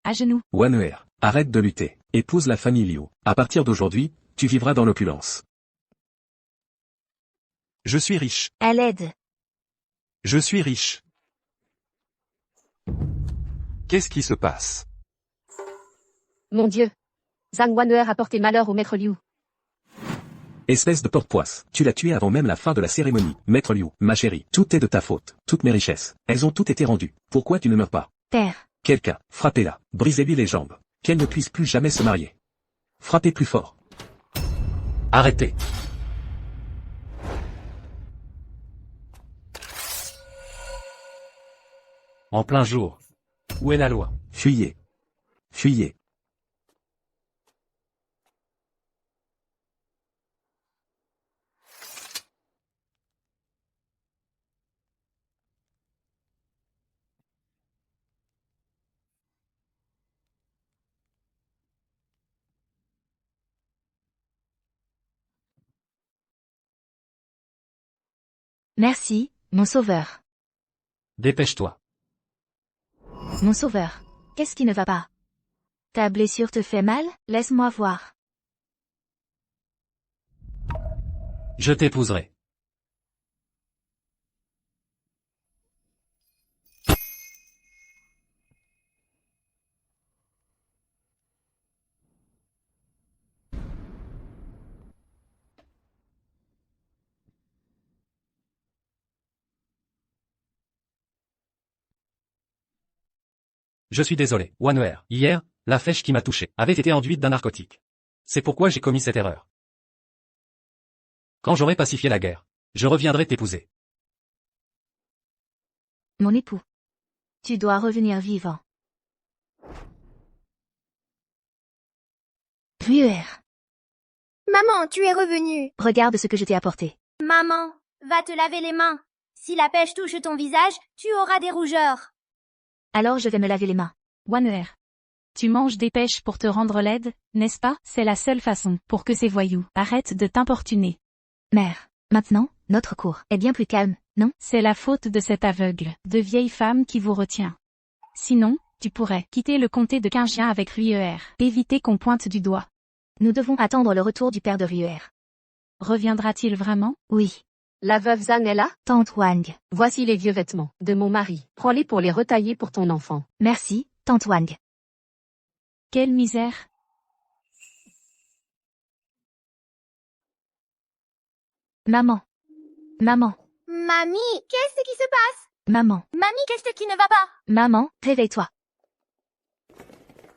à genoux. Wanner, arrête de lutter. Épouse la famille Liu. À partir d'aujourd'hui, tu vivras dans l'opulence. Je suis riche. À l'aide. Je suis riche. Qu'est-ce qui se passe? Mon Dieu. Zhang Wanner a porté malheur au maître Liu. Espèce de porte-poisse, tu l'as tué avant même la fin de la cérémonie. Maître Liu, ma chérie, tout est de ta faute. Toutes mes richesses, elles ont toutes été rendues. Pourquoi tu ne meurs pas? Père. Quelqu'un, frappez-la, brisez-lui les jambes. Qu'elle ne puisse plus jamais se marier. Frappez plus fort. Arrêtez. En plein jour. Où est la loi? Fuyez. Fuyez. Merci, mon sauveur. Dépêche-toi. Mon sauveur. Qu'est-ce qui ne va pas? Ta blessure te fait mal? Laisse-moi voir. Je t'épouserai. Je suis désolé, Wanner. Hier, la flèche qui m'a touché avait été enduite d'un narcotique. C'est pourquoi j'ai commis cette erreur. Quand j'aurai pacifié la guerre, je reviendrai t'épouser. Mon époux. Tu dois revenir vivant. Ruer. Maman, tu es revenue. Regarde ce que je t'ai apporté. Maman, va te laver les mains. Si la pêche touche ton visage, tu auras des rougeurs. Alors je vais me laver les mains. Wanner. Tu manges des pêches pour te rendre laide, n'est-ce pas? C'est la seule façon pour que ces voyous arrêtent de t'importuner. Mère. Maintenant, notre cour est bien plus calme, non? C'est la faute de cette aveugle, de vieille femme qui vous retient. Sinon, tu pourrais quitter le comté de Qingjia avec Ruer. Éviter qu'on pointe du doigt. Nous devons attendre le retour du père de Ruer. Reviendra-t-il vraiment? Oui. La veuve Zhang est là? Tante Wang. Voici les vieux vêtements de mon mari. Prends-les pour les retailler pour ton enfant. Merci, Tante Wang. Quelle misère! Maman. Maman. Mamie, qu'est-ce qui se passe? Maman. Mamie, qu'est-ce qui ne va pas? Maman, réveille-toi.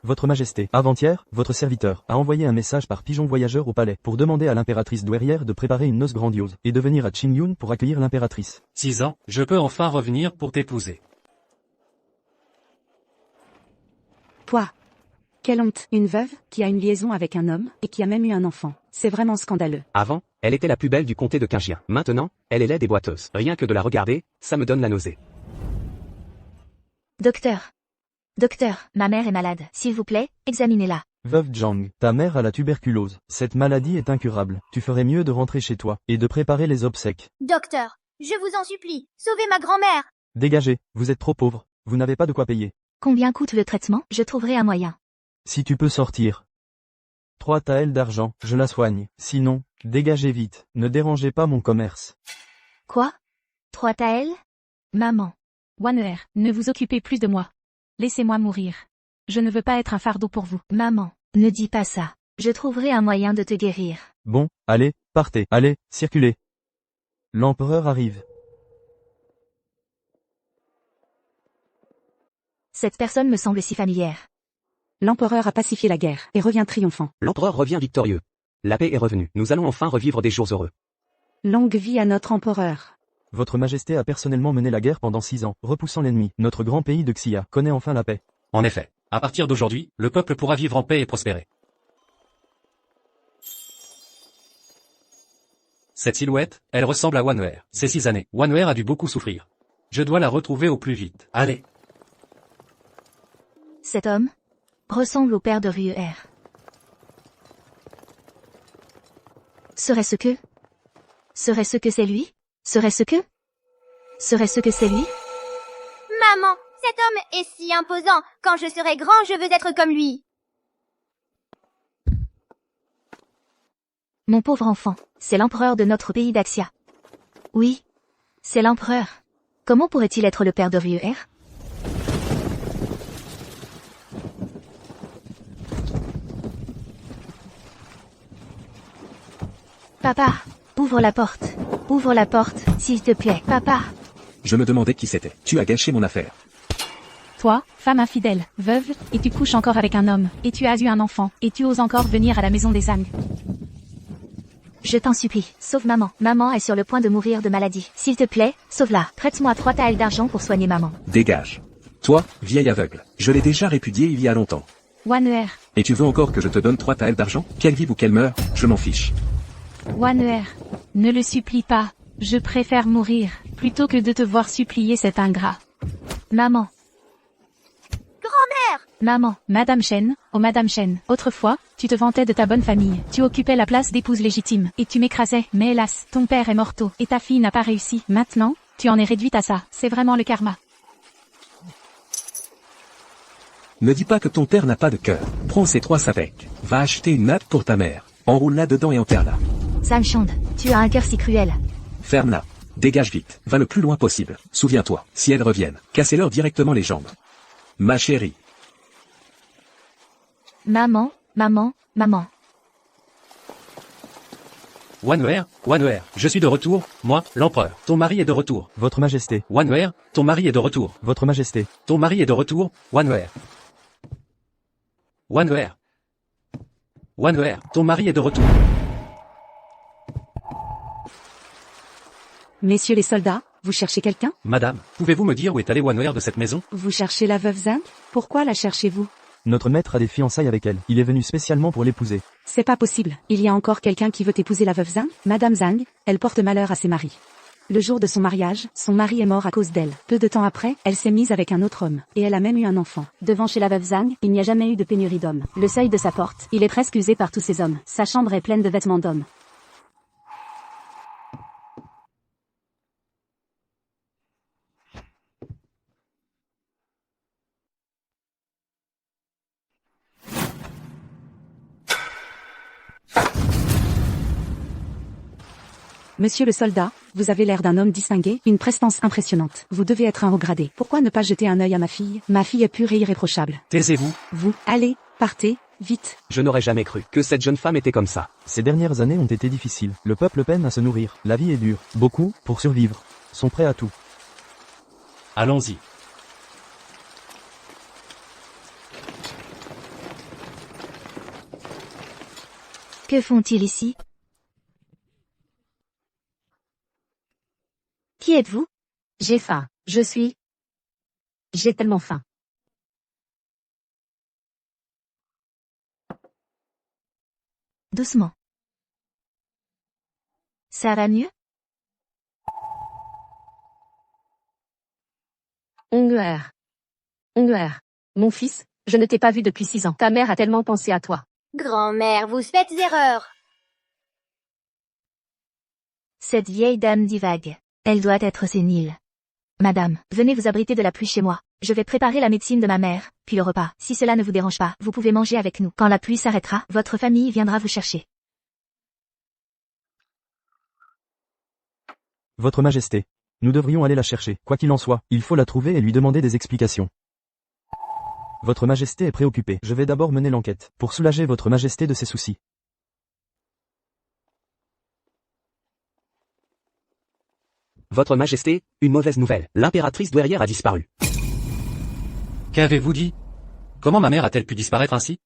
Votre Majesté, avant-hier, votre serviteur a envoyé un message par pigeon voyageur au palais pour demander à l'impératrice douairière de préparer une noce grandiose et de venir à Qingyun pour accueillir l'impératrice. 6 ans, je peux enfin revenir pour t'épouser. Quoi? Quelle honte! Une veuve, qui a une liaison avec un homme, et qui a même eu un enfant. C'est vraiment scandaleux. Avant, elle était la plus belle du comté de Qingjia. Maintenant, elle est laide et boiteuse. Rien que de la regarder, ça me donne la nausée. Docteur. Docteur, ma mère est malade. S'il vous plaît, examinez-la. Veuve Zhang, ta mère a la tuberculose. Cette maladie est incurable. Tu ferais mieux de rentrer chez toi et de préparer les obsèques. Docteur, je vous en supplie, sauvez ma grand-mère. Dégagez, vous êtes trop pauvre. Vous n'avez pas de quoi payer. Combien coûte le traitement? Je trouverai un moyen. Si tu peux sortir. 3 taels d'argent, je la soigne. Sinon, dégagez vite. Ne dérangez pas mon commerce. Quoi? 3 taels? Maman. Wanner, ne vous occupez plus de moi. Laissez-moi mourir. Je ne veux pas être un fardeau pour vous. Maman, ne dis pas ça. Je trouverai un moyen de te guérir. Bon, allez, partez. Allez, circulez. L'empereur arrive. Cette personne me semble si familière. L'empereur a pacifié la guerre et revient triomphant. L'empereur revient victorieux. La paix est revenue. Nous allons enfin revivre des jours heureux. Longue vie à notre empereur. Votre Majesté a personnellement mené la guerre pendant 6 ans, repoussant l'ennemi. Notre grand pays de Xia connaît enfin la paix. En effet, à partir d'aujourd'hui, le peuple pourra vivre en paix et prospérer. Cette silhouette, elle ressemble à Wanner. Ces 6 années, Wanner a dû beaucoup souffrir. Je dois la retrouver au plus vite. Allez. Cet homme ressemble au père de Ruer. Serait-ce que c'est lui? Serait-ce que c'est lui? Maman, Cet homme est si imposant. Quand je serai grand, je veux être comme lui. Mon pauvre enfant, c'est l'empereur de notre pays d'Axia. Oui, c'est l'empereur. Comment pourrait-il être le père de Ruer? Papa, ouvre la porte. Ouvre la porte, s'il te plaît. Papa. Je me demandais qui c'était. Tu as gâché mon affaire. Toi, femme infidèle, veuve, et tu couches encore avec un homme, et tu as eu un enfant, et tu oses encore venir à la maison des Zhang. Je t'en supplie, sauve maman. Maman est sur le point de mourir de maladie. S'il te plaît, sauve-la. Prête-moi 3 taels d'argent pour soigner maman. Dégage. Toi, vieille aveugle. Je l'ai déjà répudié il y a longtemps. Wanuer, Et tu veux encore que je te donne 3 taels d'argent? Qu'elle vive ou qu'elle meure, je m'en fiche. Wanuer, ne le supplie pas. Je préfère mourir, plutôt que de te voir supplier cet ingrat. Maman. Grand-mère! Maman. Madame Chen, oh Madame Chen, autrefois, tu te vantais de ta bonne famille, tu occupais la place d'épouse légitime, et tu m'écrasais, mais hélas, ton père est mort tôt, et ta fille n'a pas réussi. Maintenant, tu en es réduite à ça, c'est vraiment le karma. Ne dis pas que ton père n'a pas de cœur. Prends ces 3 sapecs. Va acheter une natte pour ta mère. Enroule-la dedans et enterre-la. Zhang, tu as un cœur si cruel. Ferme-la. Dégage vite. Va le plus loin possible. Souviens-toi, si elles reviennent, cassez-leur directement les jambes. Ma chérie. Maman, maman, maman. Wanuer, je suis de retour, moi, l'empereur. Ton mari est de retour. Votre Majesté. Wanuer, ton mari est de retour. Votre Majesté. Ton mari est de retour, Wanuer. Wanuer, ton mari est de retour. Messieurs les soldats, vous cherchez quelqu'un? Madame, pouvez-vous me dire où est allé Wanuer de cette maison? Vous cherchez la veuve Zhang? Pourquoi la cherchez-vous? Notre maître a des fiançailles avec elle. Il est venu spécialement pour l'épouser. C'est pas possible. Il y a encore quelqu'un qui veut épouser la veuve Zhang? Madame Zhang, elle porte malheur à ses maris. Le jour de son mariage, son mari est mort à cause d'elle. Peu de temps après, elle s'est mise avec un autre homme. Et elle a même eu un enfant. Devant chez la veuve Zhang, il n'y a jamais eu de pénurie d'hommes. Le seuil de sa porte, il est presque usé par tous ces hommes. Sa chambre est pleine de vêtements d'hommes. Monsieur le soldat, vous avez l'air d'un homme distingué, une prestance impressionnante. Vous devez être un haut gradé. Pourquoi ne pas jeter un œil à ma fille? Ma fille est pure et irréprochable. Taisez-vous. Vous, allez, partez, vite. Je n'aurais jamais cru que cette jeune femme était comme ça. Ces dernières années ont été difficiles. Le peuple peine à se nourrir. La vie est dure. Beaucoup, pour survivre, sont prêts à tout. Allons-y. Que font-ils ici? Qui êtes-vous? J'ai faim. J'ai tellement faim. Doucement. Ça va mieux? Onguer. Mon fils, je ne t'ai pas vu depuis 6 ans. Ta mère a tellement pensé à toi. Grand-mère, vous faites erreur. Cette vieille dame divague. Elle doit être sénile. Madame, venez vous abriter de la pluie chez moi. Je vais préparer la médecine de ma mère, puis le repas. Si cela ne vous dérange pas, vous pouvez manger avec nous. Quand la pluie s'arrêtera, votre famille viendra vous chercher. Votre Majesté. Nous devrions aller la chercher. Quoi qu'il en soit, il faut la trouver et lui demander des explications. Votre Majesté est préoccupée. Je vais d'abord mener l'enquête, pour soulager Votre Majesté de ses soucis. Votre Majesté, une mauvaise nouvelle. L'impératrice douairière a disparu. Qu'avez-vous dit? Comment ma mère a-t-elle pu disparaître ainsi?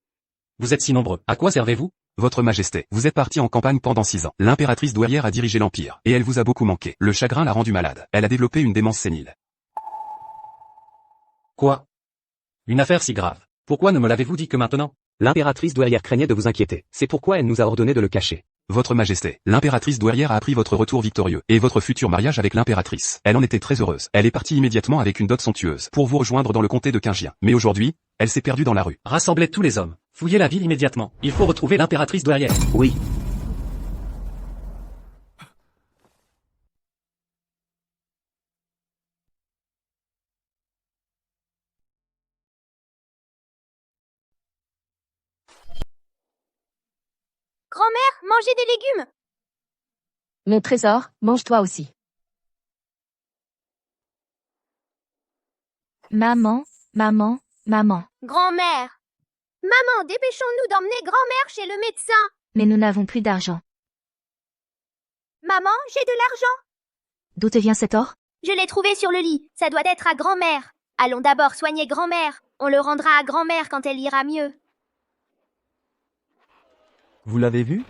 Vous êtes si nombreux. À quoi servez-vous? Votre Majesté, vous êtes parti en campagne pendant 6 ans. L'impératrice douairière a dirigé l'Empire, et elle vous a beaucoup manqué. Le chagrin l'a rendue malade. Elle a développé une démence sénile. Quoi? Une affaire si grave. Pourquoi ne me l'avez-vous dit que maintenant? L'impératrice douairière craignait de vous inquiéter. C'est pourquoi elle nous a ordonné de le cacher. Votre Majesté, l'impératrice douairière a appris votre retour victorieux, et votre futur mariage avec l'impératrice. Elle en était très heureuse. Elle est partie immédiatement avec une dot somptueuse, pour vous rejoindre dans le comté de Qingjian. Mais aujourd'hui, elle s'est perdue dans la rue. Rassemblez tous les hommes. Fouillez la ville immédiatement. Il faut retrouver l'impératrice douairière. Oui. Grand-mère, mangez des légumes. Mon trésor, mange-toi aussi. Maman, maman, maman. Grand-mère. Maman, dépêchons-nous d'emmener grand-mère chez le médecin. Mais nous n'avons plus d'argent. Maman, j'ai de l'argent. D'où te vient cet or? Je l'ai trouvé sur le lit. Ça doit être à grand-mère. Allons d'abord soigner grand-mère. On le rendra à grand-mère quand elle ira mieux. Vous l'avez vu?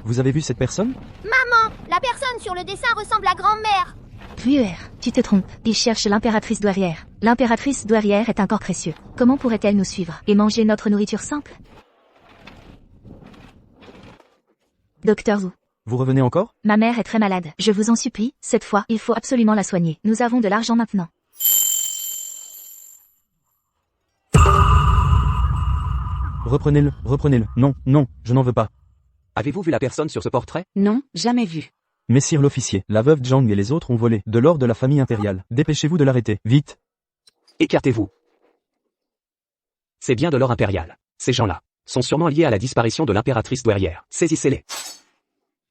Vous avez vu cette personne? Maman, la personne sur le dessin ressemble à grand-mère. Cluer, tu te trompes. Il cherche l'impératrice douairière. L'impératrice douairière est un corps précieux. Comment pourrait-elle nous suivre et manger notre nourriture simple? Docteur Wu. Vous revenez encore? Ma mère est très malade. Je vous en supplie, cette fois, il faut absolument la soigner. Nous avons de l'argent maintenant. Reprenez-le, reprenez-le. Non, non, je n'en veux pas. Avez-vous vu la personne sur ce portrait? Non, jamais vu. Messire l'officier, la veuve Zhang et les autres ont volé de l'or de la famille impériale. Dépêchez-vous de l'arrêter, vite. Écartez-vous. C'est bien de l'or impérial. Ces gens-là sont sûrement liés à la disparition de l'impératrice douairière. Saisissez-les.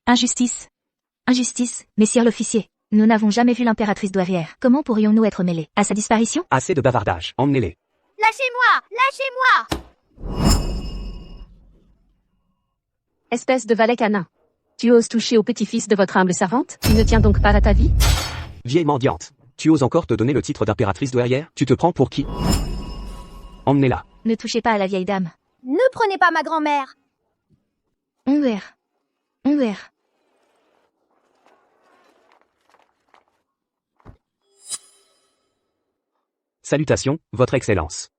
Injustice. Injustice, messire l'officier. Nous n'avons jamais vu l'impératrice douairière. Comment pourrions-nous être mêlés à sa disparition? Assez de bavardage. Emmenez-les. Lâchez-moi, lâchez-moi. Espèce de valet canin. Tu oses toucher au petit-fils de votre humble servante? Tu ne tiens donc pas à ta vie? Vieille mendiante. Tu oses encore te donner le titre d'impératrice douairière? Tu te prends pour qui? Emmenez-la. Ne touchez pas à la vieille dame. Ne prenez pas ma grand-mère. Onwer. Onwer. Salutations, votre excellence.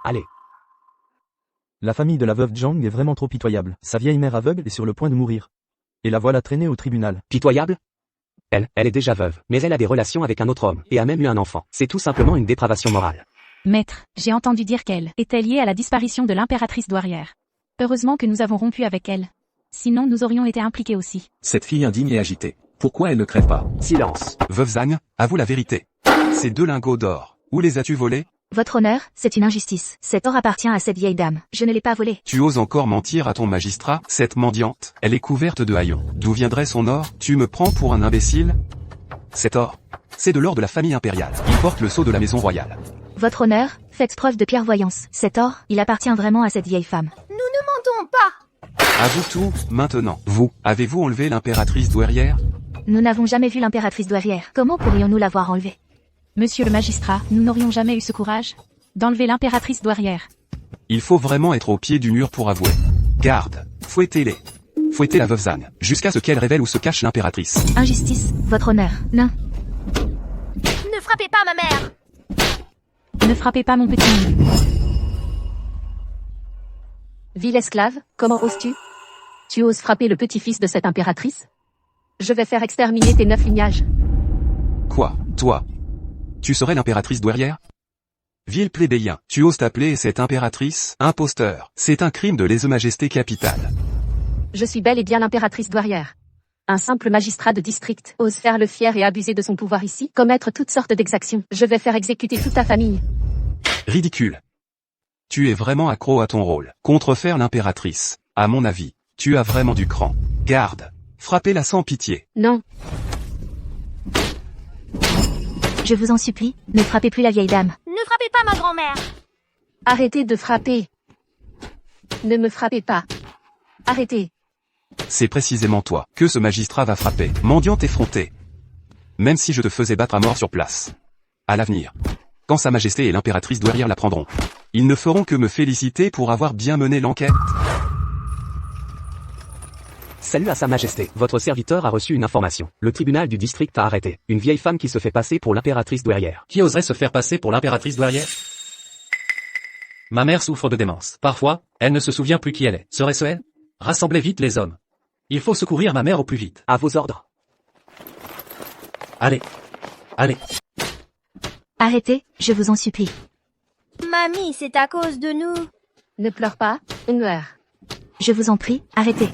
Allez. La famille de la veuve Zhang est vraiment trop pitoyable. Sa vieille mère aveugle est sur le point de mourir. Et la voilà traînée au tribunal. Pitoyable? Elle est déjà veuve, mais elle a des relations avec un autre homme, et a même eu un enfant. C'est tout simplement une dépravation morale. Maître, j'ai entendu dire qu'elle était liée à la disparition de l'impératrice douairière. Heureusement que nous avons rompu avec elle. Sinon nous aurions été impliqués aussi. Cette fille indigne et agitée. Pourquoi elle ne crève pas? Silence. Veuve Zhang, avoue la vérité. Ces 2 lingots d'or, où les as-tu volés? Votre honneur, c'est une injustice. Cet or appartient à cette vieille dame. Je ne l'ai pas volé. Tu oses encore mentir à ton magistrat? Cette mendiante, elle est couverte de haillons. D'où viendrait son or? Tu me prends pour un imbécile? Cet or, c'est de l'or de la famille impériale. Il porte le sceau de la maison royale. Votre honneur, faites preuve de clairvoyance. Cet or, il appartient vraiment à cette vieille femme. Nous ne mentons pas. À vous tout, maintenant. Vous, avez-vous enlevé l'impératrice douairière? Nous n'avons jamais vu l'impératrice douairière. Comment pourrions-nous l'avoir enlevée? Monsieur le magistrat, nous n'aurions jamais eu ce courage d'enlever l'impératrice douairière. Il faut vraiment être au pied du mur pour avouer. Garde, fouettez-les. Fouettez la veuve Zhang, jusqu'à ce qu'elle révèle où se cache l'impératrice. Injustice, votre honneur. Non. Ne frappez pas ma mère. Ne frappez pas mon petit. Vil esclave, comment oses-tu? Tu oses frapper le petit-fils de cette impératrice? Je vais faire exterminer tes 9 lignages. Quoi, toi? Tu serais l'impératrice douairière? Vil plébéien, tu oses t'appeler cette impératrice? Imposteur, c'est un crime de lèse-majesté capitale. Je suis bel et bien l'impératrice douairière. Un simple magistrat de district ose faire le fier et abuser de son pouvoir ici, commettre toutes sortes d'exactions. Je vais faire exécuter toute ta famille. Ridicule. Tu es vraiment accro à ton rôle. Contrefaire l'impératrice. À mon avis, tu as vraiment du cran. Garde. Frappez-la sans pitié. Non. Je vous en supplie, ne frappez plus la vieille dame. Ne frappez pas ma grand-mère. Arrêtez de frapper. Ne me frappez pas. Arrêtez. C'est précisément toi que ce magistrat va frapper, mendiante effrontée. Même si je te faisais battre à mort sur place. À l'avenir, quand Sa Majesté et l'impératrice douairière la prendront, ils ne feront que me féliciter pour avoir bien mené l'enquête. Salut à Sa Majesté. Votre serviteur a reçu une information. Le tribunal du district a arrêté une vieille femme qui se fait passer pour l'impératrice douairière. Qui oserait se faire passer pour l'impératrice douairière? Ma mère souffre de démence. Parfois, elle ne se souvient plus qui elle est. Serait-ce elle? Rassemblez vite les hommes. Il faut secourir ma mère au plus vite. À vos ordres. Allez. Allez. Arrêtez, je vous en supplie. Mamie, c'est à cause de nous. Ne pleure pas, Onwer. Je vous en prie, arrêtez.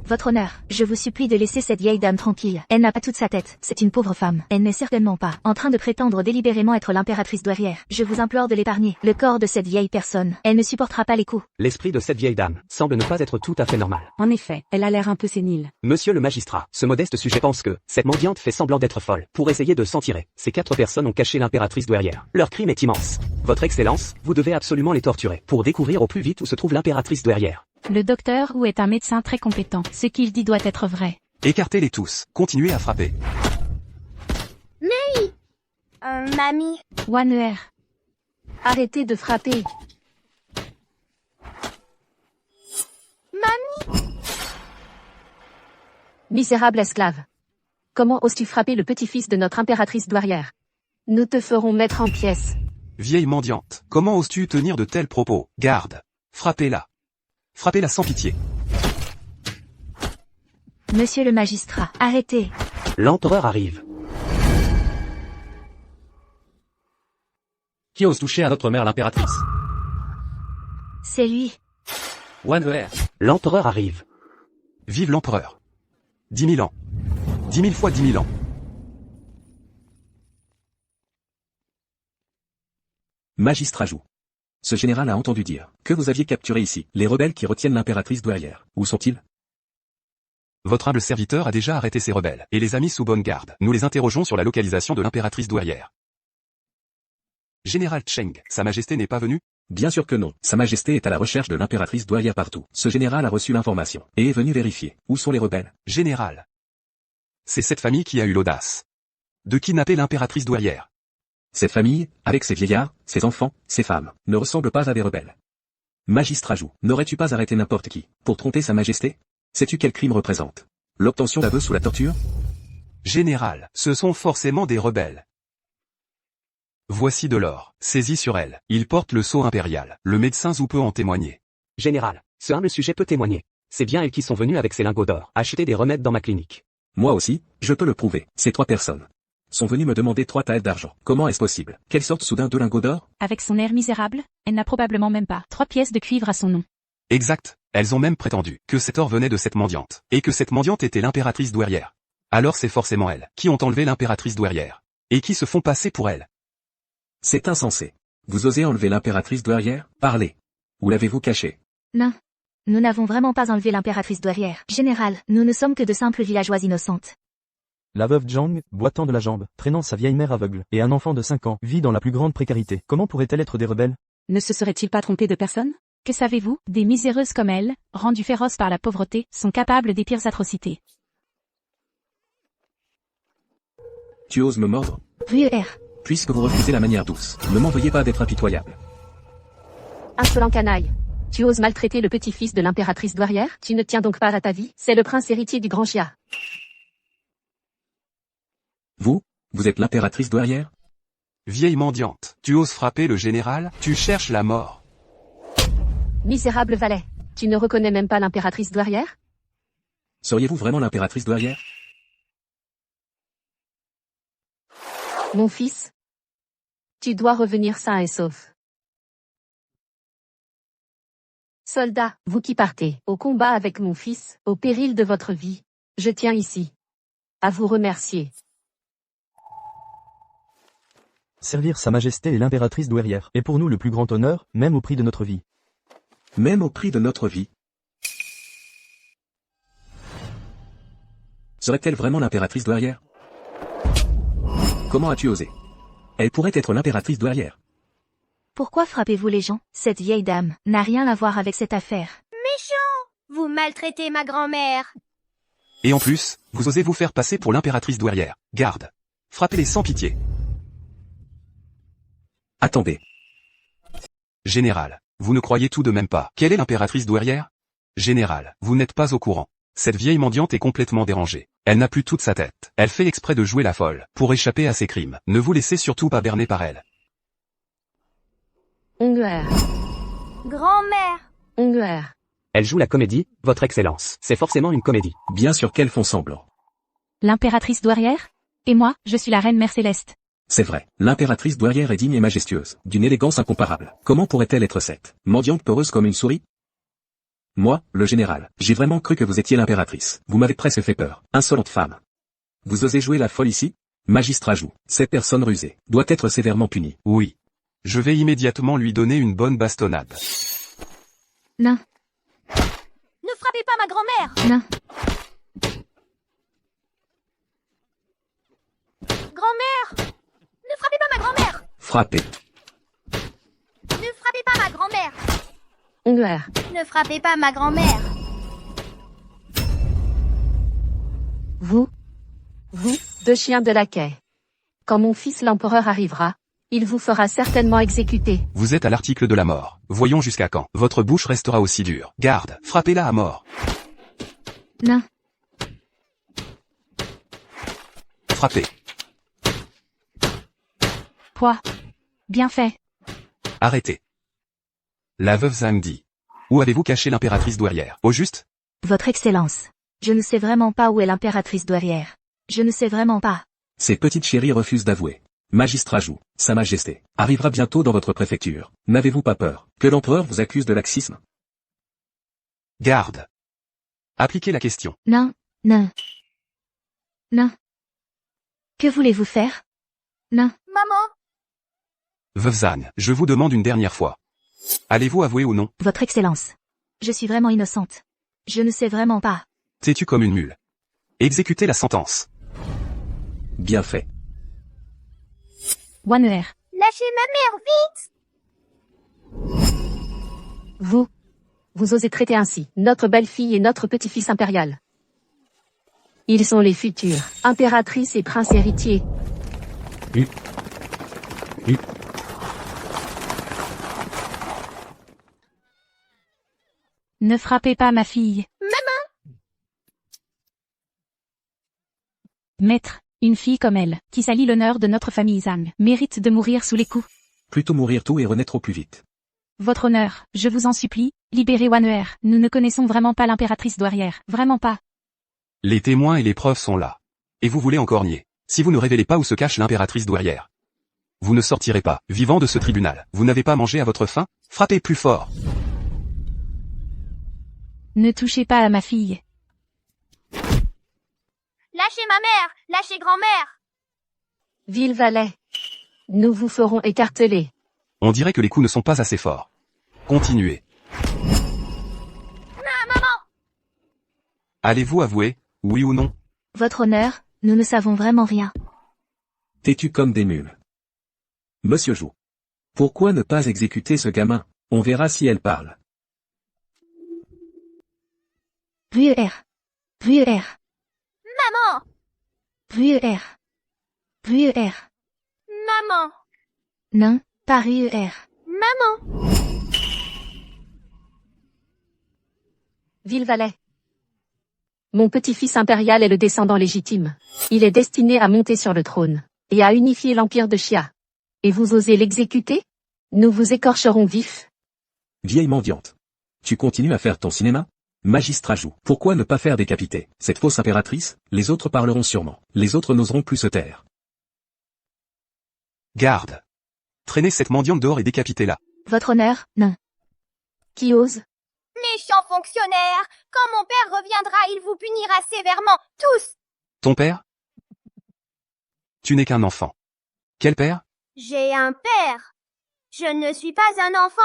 Votre honneur, je vous supplie de laisser cette vieille dame tranquille. Elle n'a pas toute sa tête, c'est une pauvre femme. Elle n'est certainement pas en train de prétendre délibérément être l'impératrice douairière. Je vous implore de l'épargner. Le corps de cette vieille personne, elle ne supportera pas les coups. L'esprit de cette vieille dame semble ne pas être tout à fait normal. En effet, elle a l'air un peu sénile. Monsieur le magistrat, ce modeste sujet pense que cette mendiante fait semblant d'être folle pour essayer de s'en tirer. Ces 4 personnes ont caché l'impératrice douairière. Leur crime est immense. Votre Excellence, vous devez absolument les torturer pour découvrir au plus vite où se trouve l'impératrice douairière. Le docteur Wu est un médecin très compétent. Ce qu'il dit doit être vrai. Écartez-les tous. Continuez à frapper. Mamie. Wanner. Arrêtez de frapper. Misérable esclave. Comment oses-tu frapper le petit-fils de notre impératrice douairière? Nous te ferons mettre en pièces. Vieille mendiante, comment oses-tu tenir de tels propos? Garde. Frappez-la. Frappez-la sans pitié. Monsieur le magistrat, arrêtez. L'empereur arrive. Qui ose toucher à notre mère l'impératrice? C'est lui. Wanner. L'empereur arrive. Vive l'empereur. 10 000 ans. 10 000 fois 10 000 ans. Magistrat Jou. Ce général a entendu dire que vous aviez capturé ici les rebelles qui retiennent l'impératrice douairière. Où sont-ils? Votre humble serviteur a déjà arrêté ces rebelles, et les a mis sous bonne garde. Nous les interrogeons sur la localisation de l'impératrice douairière. Général Cheng, Sa Majesté n'est pas venue? Bien sûr que non. Sa Majesté est à la recherche de l'impératrice douairière partout. Ce général a reçu l'information et est venu vérifier. Où sont les rebelles? Général. C'est cette famille qui a eu l'audace de kidnapper l'impératrice douairière. Cette famille, avec ses vieillards, ses enfants, ses femmes, ne ressemble pas à des rebelles. Magistrat Jou, n'aurais-tu pas arrêté n'importe qui pour tromper Sa Majesté? Sais-tu quel crime représente? L'obtention d'aveux sous la torture? Général, ce sont forcément des rebelles. Voici de l'or, saisi sur elle. Il porte le sceau impérial. Le médecin Zhu peut en témoigner. Général, ce humble sujet peut témoigner. C'est bien elles qui sont venues avec ces lingots d'or, acheter des remèdes dans ma clinique. Moi aussi, je peux le prouver. Ces 3 personnes sont venues me demander 3 taels d'argent. Comment est-ce possible qu'elles sortent soudain 2 lingots d'or? Avec son air misérable, elle n'a probablement même pas 3 pièces de cuivre à son nom. Exact. Elles ont même prétendu que cet or venait de cette mendiante, et que cette mendiante était l'impératrice douairière. Alors c'est forcément elles qui ont enlevé l'impératrice douairière, et qui se font passer pour elle. C'est insensé. Vous osez enlever l'impératrice douairière? Parlez. Où l'avez-vous cachée? Non. Nous n'avons vraiment pas enlevé l'impératrice douairière. Général, nous ne sommes que de simples villageoises innocentes. La veuve Zhang, boitant de la jambe, traînant sa vieille mère aveugle, et un enfant de 5 ans, vit dans la plus grande précarité. Comment pourrait-elle être des rebelles? Ne se serait-il pas trompé de personne? Que savez-vous? Des miséreuses comme elle, rendues féroces par la pauvreté, sont capables des pires atrocités. Tu oses me mordre? Rue R. Puisque vous refusez la manière douce, ne m'en veuillez pas d'être impitoyable. Insolent canaille. Tu oses maltraiter le petit-fils de l'impératrice douairière? Tu ne tiens donc pas à ta vie? C'est le prince héritier du Grand Jia. Vous êtes l'impératrice douairière? Vieille mendiante, tu oses frapper le général? Tu cherches la mort. Misérable valet. Tu ne reconnais même pas l'impératrice douairière? Seriez-vous vraiment l'impératrice douairière? Mon fils. Tu dois revenir sain et sauf. Soldats, vous qui partez au combat avec mon fils, au péril de votre vie, je tiens ici à vous remercier. Servir Sa Majesté et l'impératrice douairière est pour nous le plus grand honneur, même au prix de notre vie. Même au prix de notre vie? Serait-elle vraiment l'impératrice douairière? Comment as-tu osé? Elle pourrait être l'impératrice douairière. Pourquoi frappez-vous les gens? Cette vieille dame n'a rien à voir avec cette affaire. Méchant! Vous maltraitez ma grand-mère. Et en plus, vous osez vous faire passer pour l'impératrice douairière. Garde. Frappez-les sans pitié. Attendez. Général, vous ne croyez tout de même pas qu'elle est l'impératrice douairière? Général, vous n'êtes pas au courant. Cette vieille mendiante est complètement dérangée. Elle n'a plus toute sa tête. Elle fait exprès de jouer la folle, pour échapper à ses crimes. Ne vous laissez surtout pas berner par elle. Onguer. Grand-mère. Onguer. Elle joue la comédie, votre Excellence. C'est forcément une comédie. Bien sûr qu'elles font semblant. L'impératrice douairière? Et moi, je suis la reine Mère Céleste. C'est vrai, l'impératrice douairière est digne et majestueuse, d'une élégance incomparable. Comment pourrait-elle être cette mendiante peureuse comme une souris? Moi, le général, j'ai vraiment cru que vous étiez l'impératrice. Vous m'avez presque fait peur. Insolente femme. Vous osez jouer la folle ici? Magistrat joue. Cette personne rusée doit être sévèrement punie. Oui. Je vais immédiatement lui donner une bonne bastonnade. Non, Ne frappez pas ma grand-mère. non, Grand-mère. Ne frappez pas ma grand-mère. Frappez. Ne frappez pas ma grand-mère. Onguer. Ne frappez pas ma grand-mère. Vous, deux chiens de laquais. Quand mon fils l'empereur arrivera, il vous fera certainement exécuter. Vous êtes à l'article de la mort. Voyons jusqu'à quand. Votre bouche restera aussi dure. Garde, frappez-la à mort. non, Frappez. Quoi? Bien fait. Arrêtez. La veuve Zhang dit. Où avez-vous caché l'impératrice douairière? Au juste? Votre Excellence. Je ne sais vraiment pas où est l'impératrice douairière. Je ne sais vraiment pas. Ces petites chéries refusent d'avouer. Magistrat joue. Sa Majesté arrivera bientôt dans votre préfecture. N'avez-vous pas peur que l'empereur vous accuse de laxisme? Garde. Appliquez la question. Non, non, non. Que voulez-vous faire? Non, Maman. Veuve Zhang, je vous demande une dernière fois. Allez-vous avouer ou non? Votre Excellence. Je suis vraiment innocente. Je ne sais vraiment pas. Têtu comme une mule. Exécutez la sentence. Bien fait. Wanuer. Lâchez ma mère, vite. Vous osez traiter ainsi notre belle-fille et notre petit-fils impérial. Ils sont les futurs impératrices et princes héritiers. Ne frappez pas ma fille. Maman. Maître, une fille comme elle, qui salit l'honneur de notre famille Zhang, mérite de mourir sous les coups. Plutôt mourir tôt et renaître au plus vite. Votre honneur, je vous en supplie, libérez Wanuer. Nous ne connaissons vraiment pas l'impératrice douairière. Vraiment pas. Les témoins et les preuves sont là. Et vous voulez encore nier. Si vous ne révélez pas où se cache l'impératrice douairière, vous ne sortirez pas vivant de ce tribunal. Vous n'avez pas mangé à votre faim? Frappez plus fort. Ne touchez pas à ma fille. Lâchez ma mère. Lâchez grand-mère. Ville-Valet. Nous vous ferons écarteler. On dirait que les coups ne sont pas assez forts. Continuez. Maman. Allez-vous avouer, oui ou non? Votre honneur, nous ne savons vraiment rien. Têtu comme des mules. Monsieur Joue. Pourquoi ne pas exécuter ce gamin? On verra si elle parle. Ruer. Ruer. Maman. Ruer. Ruer. Maman. Non, pas ruer. Maman. Ville-Valet. Mon petit-fils impérial est le descendant légitime. Il est destiné à monter sur le trône et à unifier l'empire de Xia. Et vous osez l'exécuter? Nous vous écorcherons vif. Vieille mendiante. Tu continues à faire ton cinéma? Magistrat joue. Pourquoi ne pas faire décapiter cette fausse impératrice? Les autres parleront sûrement. Les autres n'oseront plus se taire. Garde. Traînez cette mendiante dehors et décapitez-la. Votre honneur, non. Qui ose? Méchant fonctionnaire. Quand mon père reviendra, il vous punira sévèrement. Tous. Ton père? Tu n'es qu'un enfant. Quel père? J'ai un père. Je ne suis pas un enfant.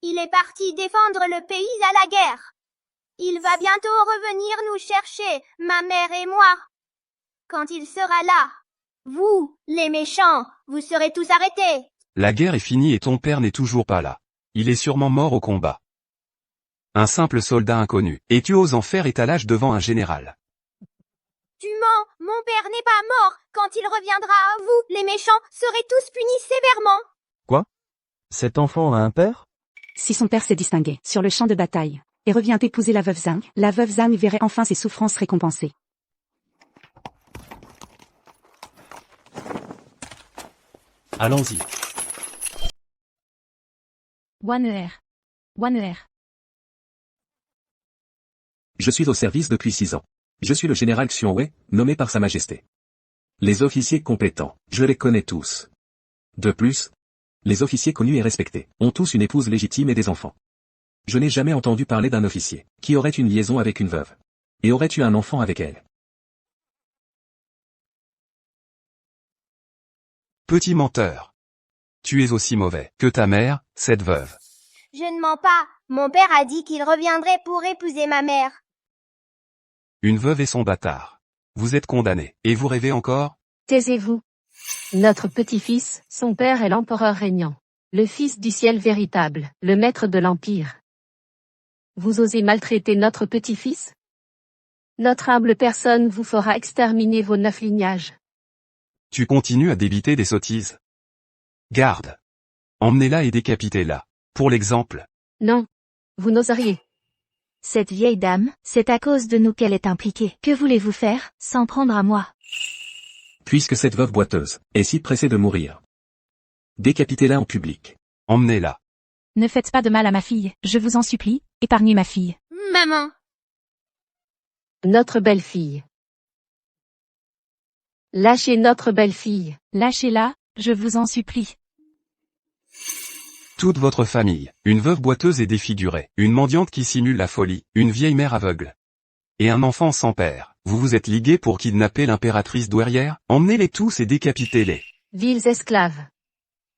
Il est parti défendre le pays à la guerre. Il va bientôt revenir nous chercher, ma mère et moi. Quand il sera là, vous, les méchants, vous serez tous arrêtés. La guerre est finie et ton père n'est toujours pas là. Il est sûrement mort au combat. Un simple soldat inconnu, et tu oses en faire étalage devant un général. Tu mens, mon père n'est pas mort. Quand il reviendra, vous, les méchants, serez tous punis sévèrement. Quoi? Cet enfant a un père? Si son père s'est distingué sur le champ de bataille et revient épouser la veuve Zhang verrait enfin ses souffrances récompensées. Allons-y. Wanuer. Wanuer. Je suis au service depuis 6 ans. Je suis le général Xiongwei, nommé par Sa Majesté. Les officiers compétents, je les connais tous. De plus, les officiers connus et respectés ont tous une épouse légitime et des enfants. Je n'ai jamais entendu parler d'un officier qui aurait une liaison avec une veuve. Et aurait eu un enfant avec elle. Petit menteur. Tu es aussi mauvais que ta mère, cette veuve. Je ne mens pas. Mon père a dit qu'il reviendrait pour épouser ma mère. Une veuve et son bâtard. Vous êtes condamné. Et vous rêvez encore? Taisez-vous. Notre petit-fils, son père est l'empereur régnant. Le fils du ciel véritable, le maître de l'empire. Vous osez maltraiter notre petit-fils? Notre humble personne vous fera exterminer vos 9 lignages. Tu continues à débiter des sottises. Garde. Emmenez-la et décapitez-la. Pour l'exemple. Non. Vous n'oseriez. Cette vieille dame, c'est à cause de nous qu'elle est impliquée. Que voulez-vous faire, s'en prendre à moi? Puisque cette veuve boiteuse est si pressée de mourir. Décapitez-la en public. Emmenez-la. Ne faites pas de mal à ma fille, je vous en supplie, épargnez ma fille. Maman. Notre belle-fille. Lâchez notre belle-fille. Lâchez-la, je vous en supplie. Toute votre famille, une veuve boiteuse et défigurée, une mendiante qui simule la folie, une vieille mère aveugle. Et un enfant sans père. Vous vous êtes ligués pour kidnapper l'impératrice douairière? Emmenez-les tous et décapitez-les. Vils esclaves.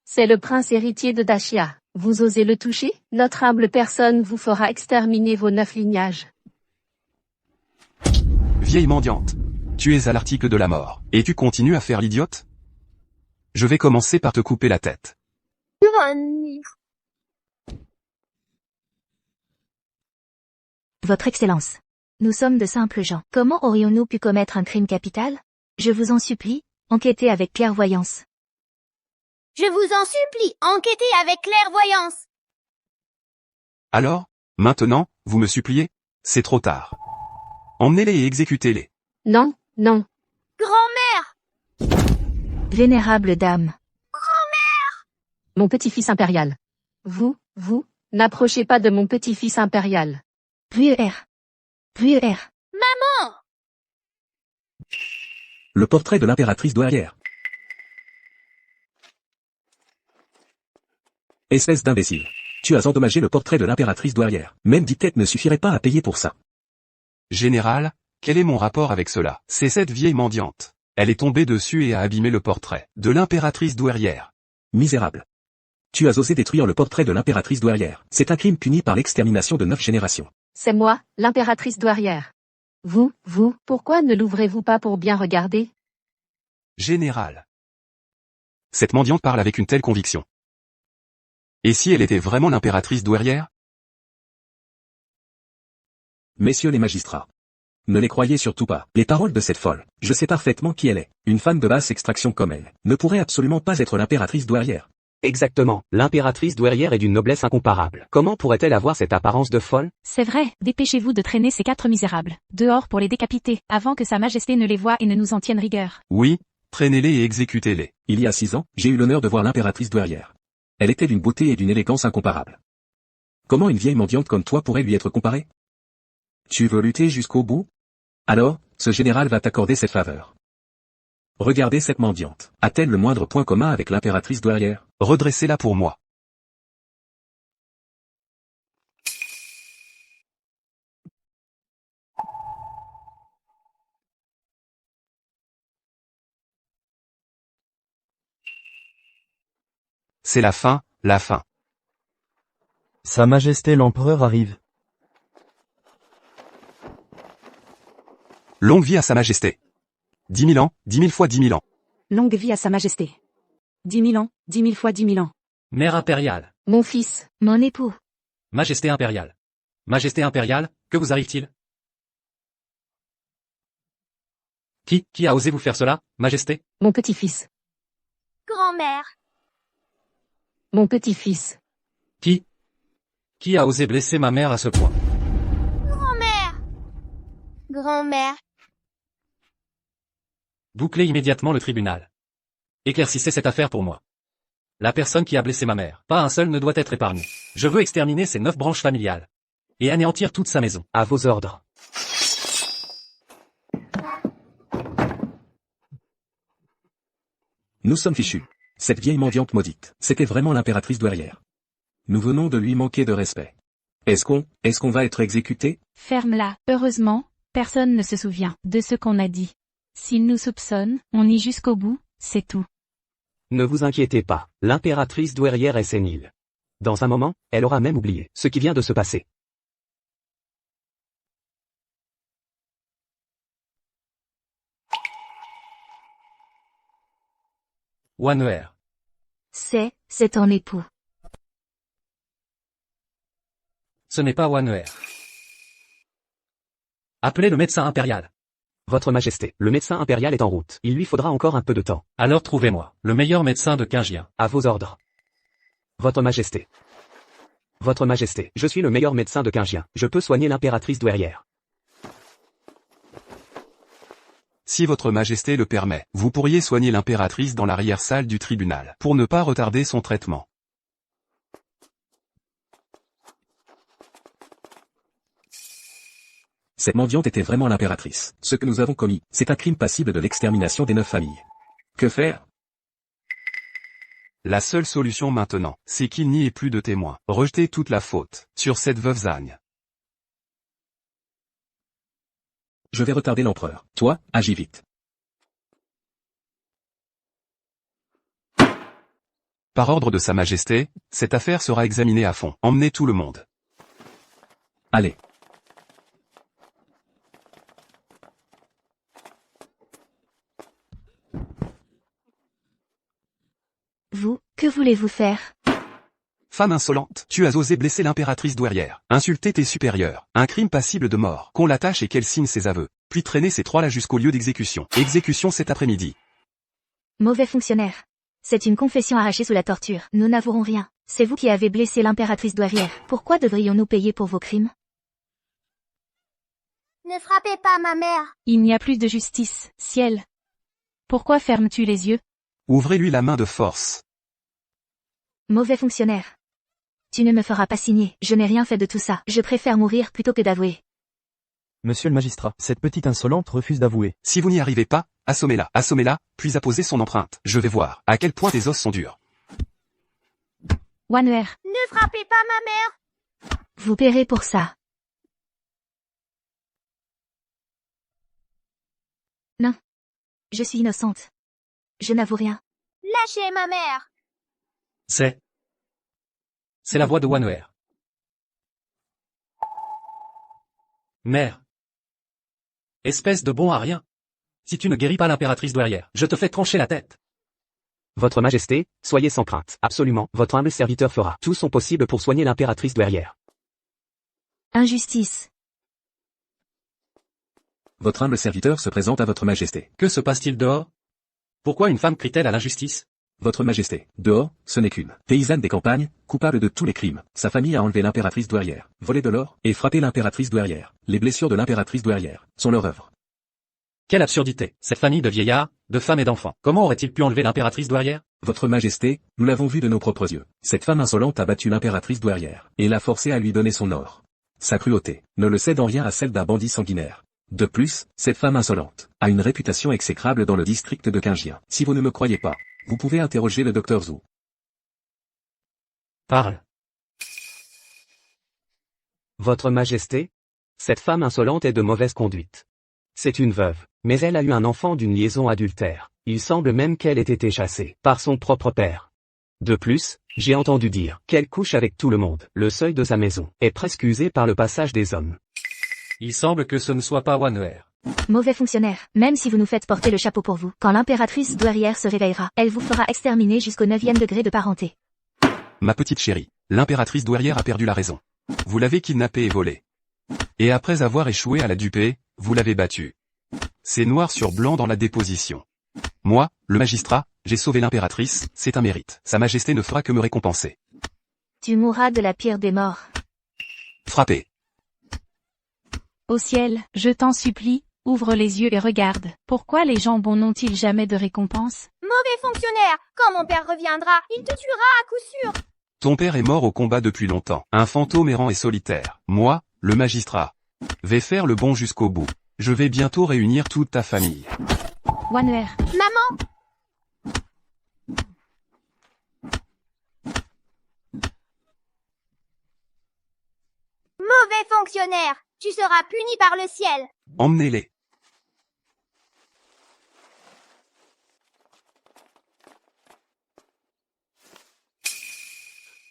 C'est le prince héritier de Dachia. Vous osez le toucher? Notre humble personne vous fera exterminer vos 9 lignages. Vieille mendiante. Tu es à l'article de la mort. Et tu continues à faire l'idiote? Je vais commencer par te couper la tête. Votre Excellence. Nous sommes de simples gens. Comment aurions-nous pu commettre un crime capital? Je vous en supplie, enquêtez avec clairvoyance. Je vous en supplie, enquêtez avec clairvoyance. Alors, maintenant, vous me suppliez? C'est trop tard. Emmenez-les et exécutez-les. Non, non. Grand-mère. Vénérable dame. Mon petit-fils impérial. Vous, n'approchez pas de mon petit-fils impérial. Vuer. Maman. Le portrait de l'impératrice douairière. Espèce d'imbécile. Tu as endommagé le portrait de l'impératrice douairière. Même 10 têtes ne suffiraient pas à payer pour ça. Général, quel est mon rapport avec cela? C'est cette vieille mendiante. Elle est tombée dessus et a abîmé le portrait de l'impératrice douairière. Misérable. Tu as osé détruire le portrait de l'impératrice douairière. C'est un crime puni par l'extermination de 9 générations. C'est moi, l'impératrice douairière. Vous, pourquoi ne l'ouvrez-vous pas pour bien regarder? Général. Cette mendiante parle avec une telle conviction. Et si elle était vraiment l'impératrice douairière? Messieurs les magistrats. Ne les croyez surtout pas. Les paroles de cette folle, je sais parfaitement qui elle est. Une femme de basse extraction comme elle, ne pourrait absolument pas être l'impératrice douairière. Exactement. L'impératrice douairière est d'une noblesse incomparable. Comment pourrait-elle avoir cette apparence de folle? C'est vrai, dépêchez-vous de traîner ces 4 misérables dehors pour les décapiter, avant que sa majesté ne les voie et ne nous en tienne rigueur. Oui, traînez-les et exécutez-les. Il y a 6 ans, j'ai eu l'honneur de voir l'impératrice douairière. Elle était d'une beauté et d'une élégance incomparables. Comment une vieille mendiante comme toi pourrait lui être comparée? Tu veux lutter jusqu'au bout? Alors, ce général va t'accorder cette faveur. Regardez cette mendiante. A-t-elle le moindre point commun avec l'impératrice douairière? Redressez-la pour moi. C'est la fin, la fin. Sa Majesté l'Empereur arrive. Longue vie à Sa Majesté. 10 000 ans, 10 000 fois 10 000 ans. Longue vie à Sa Majesté. 10 000 ans, 10 000 fois 10 000 ans. Mère impériale. Mon fils. Mon époux. Majesté impériale. Majesté impériale, que vous arrive-t-il? Qui a osé vous faire cela, Majesté? Mon petit-fils. Grand-mère. Mon petit-fils. Qui a osé blesser ma mère à ce point? Grand-mère. Grand-mère. Bouclez immédiatement le tribunal. Éclaircissez cette affaire pour moi. La personne qui a blessé ma mère, pas un seul ne doit être épargné. Je veux exterminer ces 9 branches familiales. Et anéantir toute sa maison. À vos ordres. Nous sommes fichus. Cette vieille mendiante maudite, c'était vraiment l'impératrice douairière. Nous venons de lui manquer de respect. Est-ce qu'on va être exécuté? Ferme-la. Heureusement, personne ne se souvient de ce qu'on a dit. S'ils nous soupçonnent, on y jusqu'au bout, c'est tout. Ne vous inquiétez pas, l'impératrice douairière est sénile. Dans un moment, elle aura même oublié ce qui vient de se passer. Wanwer. C'est ton époux. Ce n'est pas Wanwer. Appelez le médecin impérial. Votre Majesté, le médecin impérial est en route. Il lui faudra encore un peu de temps. Alors trouvez-moi, le meilleur médecin de Qingjian. À vos ordres. Votre Majesté. Votre Majesté, je suis le meilleur médecin de Qingjian. Je peux soigner l'impératrice douairière. Si votre majesté le permet, vous pourriez soigner l'impératrice dans l'arrière-salle du tribunal, pour ne pas retarder son traitement. Cette mendiante était vraiment l'impératrice. Ce que nous avons commis, c'est un crime passible de l'extermination des 9 familles. Que faire? La seule solution maintenant, c'est qu'il n'y ait plus de témoins. Rejetez toute la faute sur cette veuve Zhang. Je vais retarder l'empereur. Toi, agis vite. Par ordre de sa majesté, cette affaire sera examinée à fond. Emmenez tout le monde. Allez. Vous, que voulez-vous faire? Femme insolente, tu as osé blesser l'impératrice douairière, insulter tes supérieurs, un crime passible de mort, qu'on l'attache et qu'elle signe ses aveux, puis traîner ces trois-là jusqu'au lieu d'exécution. Exécution cet après-midi. Mauvais fonctionnaire. C'est une confession arrachée sous la torture. Nous n'avouerons rien. C'est vous qui avez blessé l'impératrice douairière. Pourquoi devrions-nous payer pour vos crimes? Ne frappez pas ma mère. Il n'y a plus de justice, ciel. Pourquoi fermes-tu les yeux? Ouvrez-lui la main de force. Mauvais fonctionnaire. Tu ne me feras pas signer. Je n'ai rien fait de tout ça. Je préfère mourir plutôt que d'avouer. Monsieur le magistrat, cette petite insolente refuse d'avouer. Si vous n'y arrivez pas, assommez-la, puis apposez son empreinte. Je vais voir à quel point tes os sont durs. Wanwer. Ne frappez pas ma mère. Vous paierez pour ça. Non. Je suis innocente. Je n'avoue rien. Lâchez ma mère. C'est la voix de Wanwer. Mère. Espèce de bon à rien. Si tu ne guéris pas l'impératrice douairière, je te fais trancher la tête. Votre Majesté, soyez sans crainte. Absolument, votre humble serviteur fera tout son possible pour soigner l'impératrice douairière. Injustice. Votre humble serviteur se présente à votre majesté. Que se passe-t-il dehors? Pourquoi une femme crie-t-elle à l'injustice? Votre majesté, dehors, ce n'est qu'une paysanne des campagnes, coupable de tous les crimes. Sa famille a enlevé l'impératrice douairière, volé de l'or, et frappé l'impératrice douairière. Les blessures de l'impératrice douairière sont leur œuvre. Quelle absurdité. Cette famille de vieillards, de femmes et d'enfants. Comment aurait-il pu enlever l'impératrice douairière? Votre majesté, nous l'avons vu de nos propres yeux. Cette femme insolente a battu l'impératrice douairière, et l'a forcée à lui donner son or. Sa cruauté ne le cède en rien à celle d'un bandit sanguinaire. De plus, cette femme insolente a une réputation exécrable dans le district de Qingjian. Si vous ne me croyez pas, vous pouvez interroger le docteur Zhu. Parle. Votre Majesté, cette femme insolente est de mauvaise conduite. C'est une veuve, mais elle a eu un enfant d'une liaison adultère. Il semble même qu'elle ait été chassée par son propre père. De plus, j'ai entendu dire qu'elle couche avec tout le monde. Le seuil de sa maison est presque usé par le passage des hommes. Il semble que ce ne soit pas Wanwer. Mauvais fonctionnaire. Même si vous nous faites porter le chapeau pour vous, quand l'impératrice douairière se réveillera, elle vous fera exterminer jusqu'au 9e degré de parenté. Ma petite chérie, l'impératrice douairière a perdu la raison. Vous l'avez kidnappée et volée. Et après avoir échoué à la duper, vous l'avez battue. C'est noir sur blanc dans la déposition. Moi, le magistrat, j'ai sauvé l'impératrice, c'est un mérite. Sa majesté ne fera que me récompenser. Tu mourras de la pire des morts. Frappez. Au ciel, je t'en supplie, ouvre les yeux et regarde. Pourquoi les gens bons n'ont-ils jamais de récompense? Mauvais fonctionnaire. Quand mon père reviendra, il te tuera à coup sûr. Ton père est mort au combat depuis longtemps. Un fantôme errant et solitaire. Moi, le magistrat, vais faire le bon jusqu'au bout. Je vais bientôt réunir toute ta famille. Wanwer. Maman. Mauvais fonctionnaire, tu seras puni par le ciel. Emmenez-les.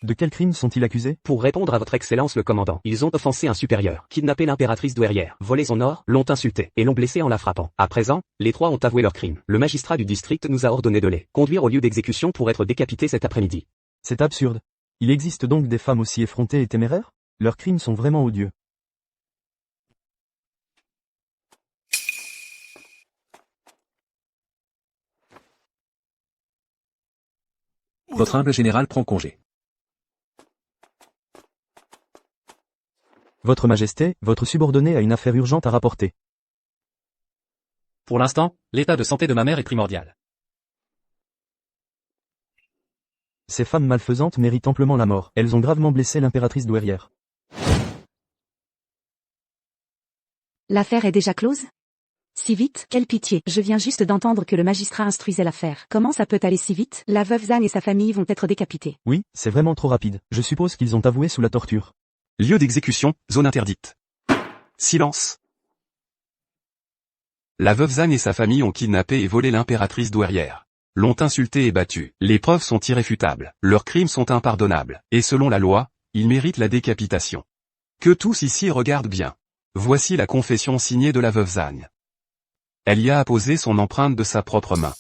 De quel crime sont-ils accusés? Pour répondre à votre excellence le commandant, ils ont offensé un supérieur, kidnappé l'impératrice douairière, volé son or, l'ont insulté, et l'ont blessé en la frappant. À présent, les trois ont avoué leur crime. Le magistrat du district nous a ordonné de les conduire au lieu d'exécution pour être décapités cet après-midi. C'est absurde. Il existe donc des femmes aussi effrontées et téméraires? Leurs crimes sont vraiment odieux. Votre humble général prend congé. Votre Majesté, votre subordonné a une affaire urgente à rapporter. Pour l'instant, l'état de santé de ma mère est primordial. Ces femmes malfaisantes méritent amplement la mort. Elles ont gravement blessé l'impératrice douairière. L'affaire est déjà close? Si vite, quelle pitié. Je viens juste d'entendre que le magistrat instruisait l'affaire. Comment ça peut aller si vite? La veuve Zhang et sa famille vont être décapitées. Oui, c'est vraiment trop rapide. Je suppose qu'ils ont avoué sous la torture. Lieu d'exécution, zone interdite. Silence. La veuve Zhang et sa famille ont kidnappé et volé l'impératrice douairière. L'ont insultée et battue. Les preuves sont irréfutables. Leurs crimes sont impardonnables. Et selon la loi, ils méritent la décapitation. Que tous ici regardent bien. Voici la confession signée de la veuve Zhang. Elle y a apposé son empreinte de sa propre main.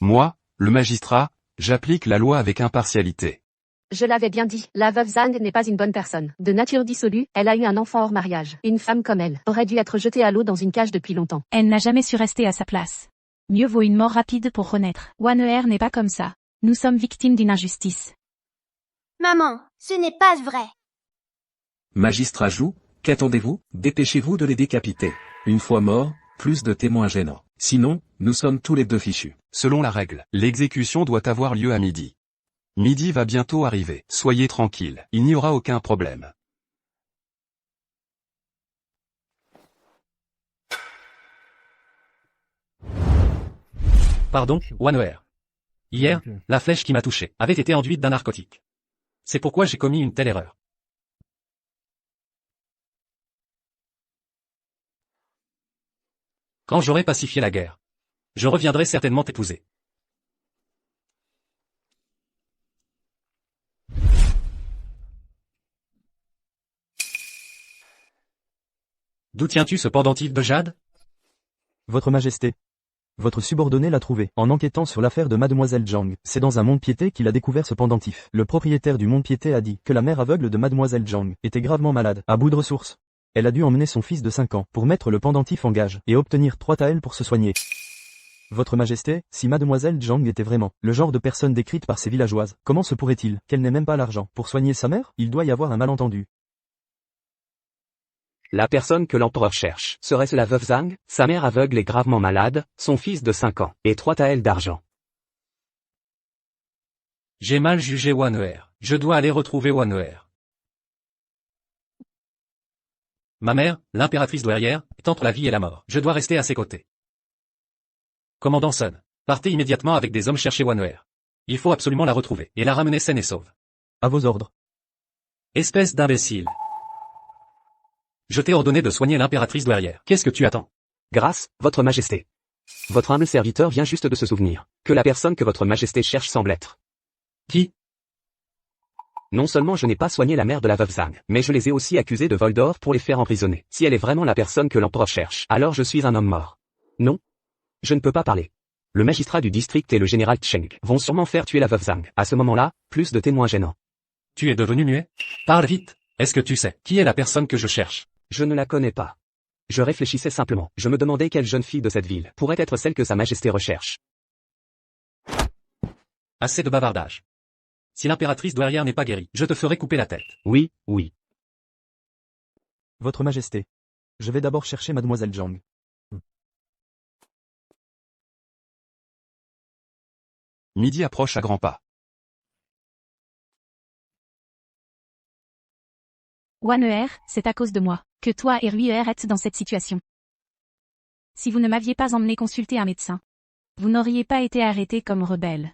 Moi, le magistrat, j'applique la loi avec impartialité. Je l'avais bien dit, la veuve Zhang n'est pas une bonne personne. De nature dissolue, elle a eu un enfant hors mariage. Une femme comme elle aurait dû être jetée à l'eau dans une cage depuis longtemps. Elle n'a jamais su rester à sa place. Mieux vaut une mort rapide pour renaître. Waneer n'est pas comme ça. Nous sommes victimes d'une injustice. Maman, ce n'est pas vrai. Magistrat Zhou, qu'attendez-vous? Dépêchez-vous de les décapiter. Une fois morts, plus de témoins gênants. Sinon, nous sommes tous les deux fichus. Selon la règle, l'exécution doit avoir lieu à midi. Midi va bientôt arriver. Soyez tranquille, il n'y aura aucun problème. Pardon, Waneer. Hier, la flèche qui m'a touché avait été enduite d'un narcotique. C'est pourquoi j'ai commis une telle erreur. Quand j'aurai pacifié la guerre, je reviendrai certainement t'épouser. D'où tiens-tu ce pendentif de jade? Votre Majesté. Votre subordonné l'a trouvé, en enquêtant sur l'affaire de Mademoiselle Zhang. C'est dans un mont-de-piété qu'il a découvert ce pendentif. Le propriétaire du mont-de-piété a dit que la mère aveugle de Mademoiselle Zhang était gravement malade, à bout de ressources. Elle a dû emmener son fils de 5 ans pour mettre le pendentif en gage et obtenir 3 taels pour se soigner. Votre Majesté, si Mademoiselle Zhang était vraiment le genre de personne décrite par ces villageoises, comment se pourrait-il qu'elle n'ait même pas l'argent pour soigner sa mère? Il doit y avoir un malentendu. La personne que l'empereur cherche, serait-ce la veuve Zhang, sa mère aveugle et gravement malade, son fils de 5 ans, et 3 taels d'argent. J'ai mal jugé Waneer. Je dois aller retrouver Waneer. Ma mère, l'impératrice douairière, est entre la vie et la mort. Je dois rester à ses côtés. Commandant Sun, partez immédiatement avec des hommes chercher Waneer. Il faut absolument la retrouver et la ramener saine et sauve. À vos ordres. Espèce d'imbécile. Je t'ai ordonné de soigner l'impératrice douairière. Qu'est-ce que tu attends? Grâce, votre majesté. Votre humble serviteur vient juste de se souvenir que la personne que votre majesté cherche semble être. Qui? Non seulement je n'ai pas soigné la mère de la veuve Zhang, mais je les ai aussi accusés de vol d'or pour les faire emprisonner. Si elle est vraiment la personne que l'empereur cherche, alors je suis un homme mort. Non. Je ne peux pas parler. Le magistrat du district et le général Cheng vont sûrement faire tuer la veuve Zhang. À ce moment-là, plus de témoins gênants. Tu es devenu muet? Parle vite. Est-ce que tu sais qui est la personne que je cherche? Je ne la connais pas. Je réfléchissais simplement. Je me demandais quelle jeune fille de cette ville pourrait être celle que sa majesté recherche. Assez de bavardage. Si l'impératrice douairière n'est pas guérie, je te ferai couper la tête. Oui, oui. Votre Majesté. Je vais d'abord chercher Mademoiselle Zhang. Midi approche à grands pas. Waneer, c'est à cause de moi que toi et Ruier êtes dans cette situation. Si vous ne m'aviez pas emmené consulter un médecin, vous n'auriez pas été arrêté comme rebelle.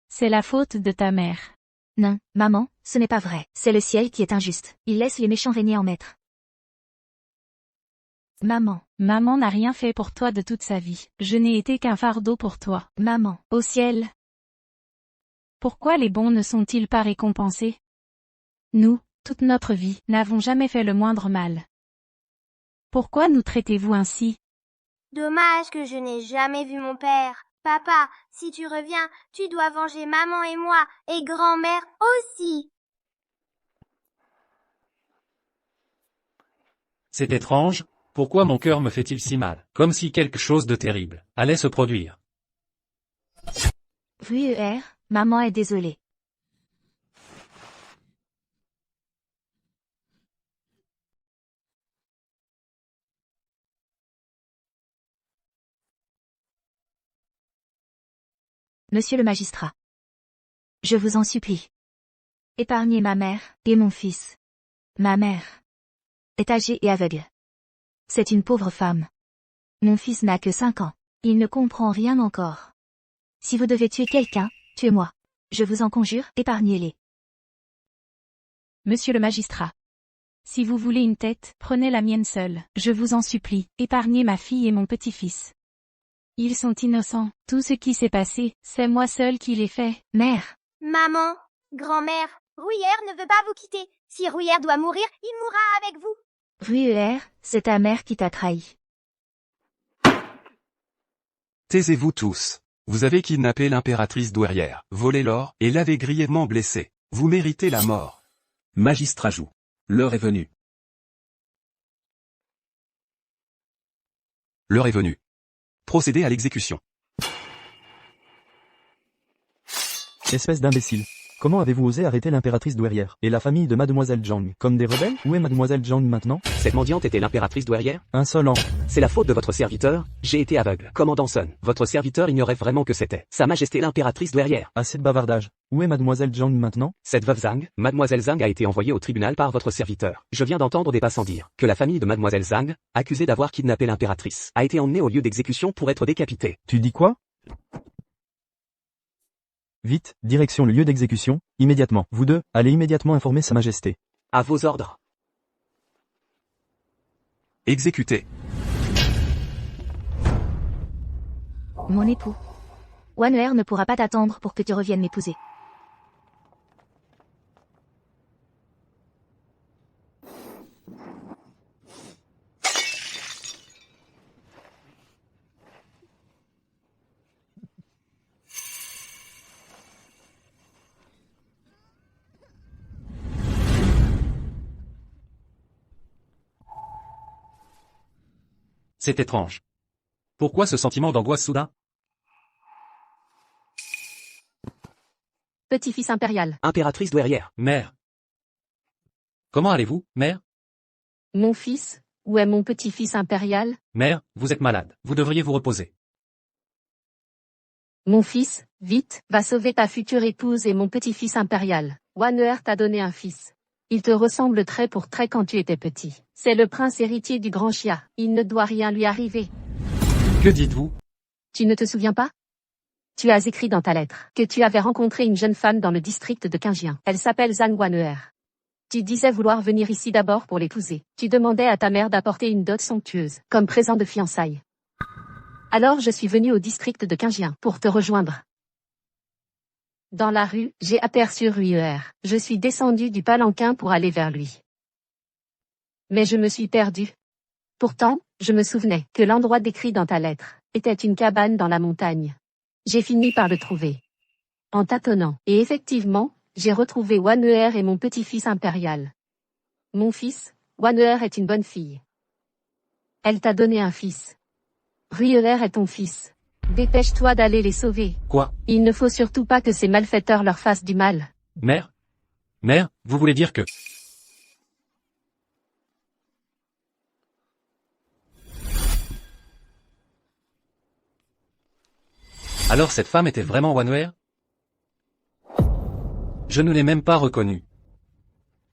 C'est la faute de ta mère. Non, maman, ce n'est pas vrai. C'est le ciel qui est injuste. Il laisse les méchants régner en maître. Maman, Maman n'a rien fait pour toi de toute sa vie. Je n'ai été qu'un fardeau pour toi. maman, Au ciel. Pourquoi les bons ne sont-ils pas récompensés? Nous, toute notre vie, n'avons jamais fait le moindre mal. Pourquoi nous traitez-vous ainsi? Dommage que je n'ai jamais vu mon père. Papa, si tu reviens, tu dois venger maman et moi, et grand-mère aussi. C'est étrange, pourquoi mon cœur me fait-il si mal? Comme si quelque chose de terrible allait se produire. RUER, maman est désolée. Monsieur le magistrat. Je vous en supplie. Épargnez ma mère et mon fils. Ma mère est âgée et aveugle. C'est une pauvre femme. Mon fils n'a que 5 ans. Il ne comprend rien encore. Si vous devez tuer quelqu'un, tuez-moi. Je vous en conjure, épargnez-les. Monsieur le magistrat. Si vous voulez une tête, prenez la mienne seule. Je vous en supplie, épargnez ma fille et mon petit-fils. Ils sont innocents. Tout ce qui s'est passé, c'est moi seul qui l'ai fait. Mère, Maman, grand-mère, Rouillère ne veut pas vous quitter. Si Rouillère doit mourir, il mourra avec vous. RUER, c'est ta mère qui t'a trahi. Taisez-vous tous. Vous avez kidnappé l'impératrice douairière, volé l'or, et l'avez grièvement blessée. Vous méritez la mort. Magistrat joue. L'heure est venue. L'heure est venue. Procédez à l'exécution. Espèce d'imbécile. Comment avez-vous osé arrêter l'impératrice douairière et la famille de mademoiselle Zhang comme des rebelles? Où est mademoiselle Zhang maintenant? Cette mendiante était l'impératrice douairière? Insolent. C'est la faute de votre serviteur, j'ai été aveugle. Commandant Sun, votre serviteur ignorait vraiment que c'était Sa Majesté l'impératrice douairière. Assez de bavardage. Où est mademoiselle Zhang maintenant? Cette veuve Zhang, mademoiselle Zhang a été envoyée au tribunal par votre serviteur. Je viens d'entendre des passants dire que la famille de mademoiselle Zhang, accusée d'avoir kidnappé l'impératrice, a été emmenée au lieu d'exécution pour être décapitée. Tu dis quoi? Vite, direction le lieu d'exécution, immédiatement. Vous deux, allez immédiatement informer Sa Majesté. À vos ordres. Exécutez. Mon époux. RUER ne pourra pas t'attendre pour que tu reviennes m'épouser. C'est étrange. Pourquoi ce sentiment d'angoisse soudain? Petit-fils impérial. Impératrice douairière. Mère. Comment allez-vous, mère? Mon fils, où est mon petit-fils impérial? Mère, vous êtes malade. Vous devriez vous reposer. Mon fils, vite, va sauver ta future épouse et mon petit-fils impérial. RUER t'a donné un fils. Il te ressemble trait pour trait quand tu étais petit. C'est le prince héritier du grand Xia. Il ne doit rien lui arriver. Que dites-vous? Tu ne te souviens pas? Tu as écrit dans ta lettre que tu avais rencontré une jeune femme dans le district de Qingjian. Elle s'appelle Zhang RUER. Tu disais vouloir venir ici d'abord pour l'épouser. Tu demandais à ta mère d'apporter une dot somptueuse, comme présent de fiançailles. Alors je suis venu au district de Qingjian pour te rejoindre. Dans la rue, j'ai aperçu RUER. Je suis descendu du palanquin pour aller vers lui. Mais je me suis perdu. Pourtant, je me souvenais que l'endroit décrit dans ta lettre était une cabane dans la montagne. J'ai fini par le trouver. En tâtonnant. Et effectivement, j'ai retrouvé RUER et mon petit-fils impérial. Mon fils, RUER est une bonne fille. Elle t'a donné un fils. RUER est ton fils. Dépêche-toi d'aller les sauver. Quoi? Il ne faut surtout pas que ces malfaiteurs leur fassent du mal. Mère? Mère, vous voulez dire que... Alors cette femme était vraiment RUER? Je ne l'ai même pas reconnue.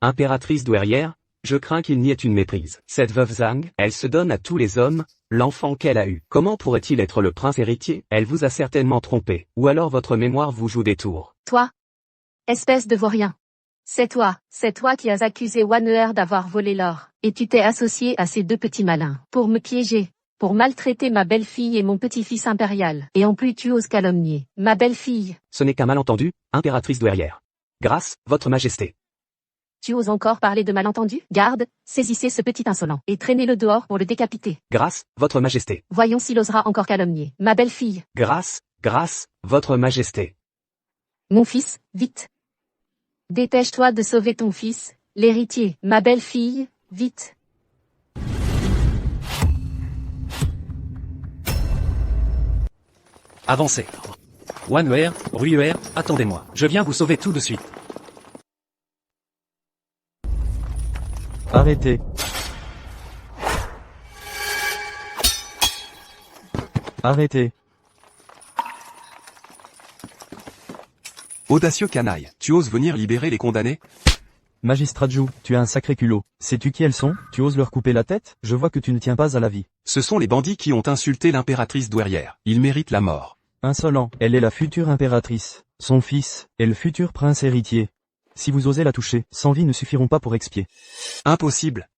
Impératrice douairière, je crains qu'il n'y ait une méprise. Cette veuve Zhang, elle se donne à tous les hommes, l'enfant qu'elle a eu. Comment pourrait-il être le prince héritier? Elle vous a certainement trompé, ou alors votre mémoire vous joue des tours. Toi? Espèce de vaurien. C'est toi qui as accusé Wanner d'avoir volé l'or, et tu t'es associé à ces deux petits malins, pour me piéger, pour maltraiter ma belle-fille et mon petit-fils impérial, et en plus tu oses calomnier ma belle-fille. Ce n'est qu'un malentendu, impératrice douairière. Grâce, votre majesté. Tu oses encore parler de malentendu? Garde, saisissez ce petit insolent, et traînez-le dehors pour le décapiter. Grâce, votre majesté. Voyons s'il osera encore calomnier ma belle-fille. Grâce, votre majesté. Mon fils, vite. Dépêche-toi de sauver ton fils, l'héritier, ma belle-fille, vite. Avancez. Wanner, Ruer, attendez-moi. Je viens vous sauver tout de suite. Arrêtez. Arrêtez. Audacieux canaille, tu oses venir libérer les condamnés? Magistrat Zhu, tu as un sacré culot. Sais-tu qui elles sont? Tu oses leur couper la tête? Je vois que tu ne tiens pas à la vie. Ce sont les bandits qui ont insulté l'impératrice douairière. Ils méritent la mort. Insolent, elle est la future impératrice. Son fils est le futur prince héritier. Si vous osez la toucher, 100 vies ne suffiront pas pour expier. Impossible.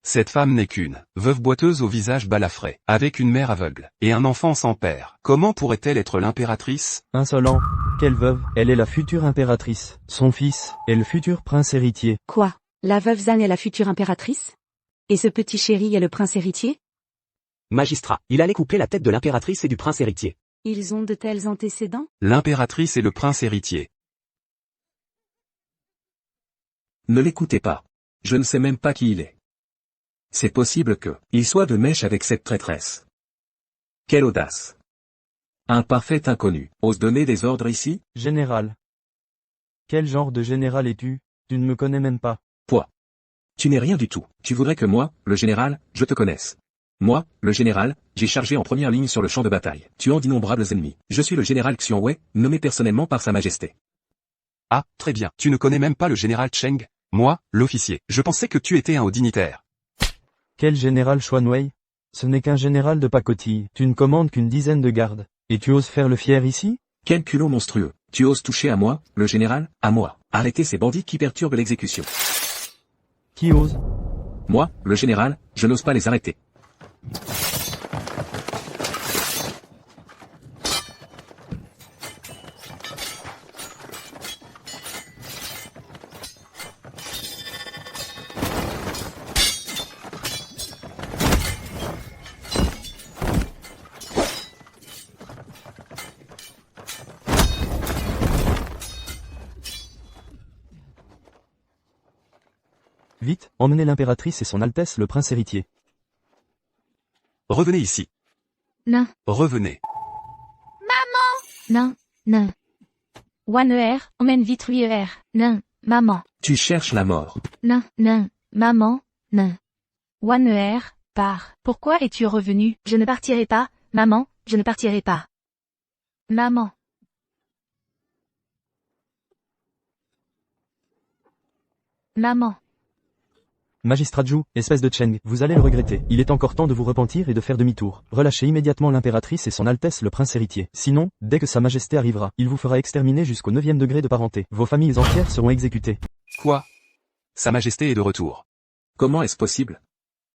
Cette femme n'est qu'une veuve boiteuse au visage balafré, avec une mère aveugle, et un enfant sans père. Comment pourrait-elle être l'impératrice? Insolent. Quelle veuve? Elle est la future impératrice. Son fils est le futur prince héritier. Quoi? La veuve Zhan est la future impératrice? Et ce petit chéri est le prince héritier? Magistrat, il allait couper la tête de l'impératrice et du prince héritier. Ils ont de tels antécédents? L'impératrice et le prince héritier. Ne l'écoutez pas. Je ne sais même pas qui il est. C'est possible il soit de mèche avec cette traîtresse. Quelle audace! Un parfait inconnu ose donner des ordres ici? Général. Quel genre de général es-tu? Tu ne me connais même pas. Quoi? Tu n'es rien du tout. Tu voudrais que moi, le général, je te connaisse. Moi, le général, j'ai chargé en première ligne sur le champ de bataille, tuant d'innombrables ennemis. Je suis le général Xianwei, nommé personnellement par sa majesté. Ah, très bien. Tu ne connais même pas le général Cheng? Moi, l'officier. Je pensais que tu étais un haut dignitaire. Quel général Xuanwei? Ce n'est qu'un général de pacotille. Tu ne commandes qu'une dizaine de gardes. Et tu oses faire le fier ici? Quel culot monstrueux. Tu oses toucher à moi, le général, à moi. Arrêtez ces bandits qui perturbent l'exécution. Qui ose? Moi, le général, je n'ose pas les arrêter. Vite, emmenez l'impératrice et son Altesse le prince héritier. Revenez ici. Non, Revenez. non, non, Wanner, emmène vite Ruer. non, maman. Tu cherches la mort. Non, non, maman, non. Wanner, pars. Pourquoi es-tu revenu? Je ne partirai pas, maman, je ne partirai pas. Maman. Maman. Magistrat Zhu, espèce de Cheng, vous allez le regretter. Il est encore temps de vous repentir et de faire demi-tour. Relâchez immédiatement l'impératrice et son Altesse le prince héritier. Sinon, dès que sa majesté arrivera, il vous fera exterminer jusqu'au 9e degré de parenté. Vos familles entières seront exécutées. Quoi? Sa majesté est de retour. Comment est-ce possible?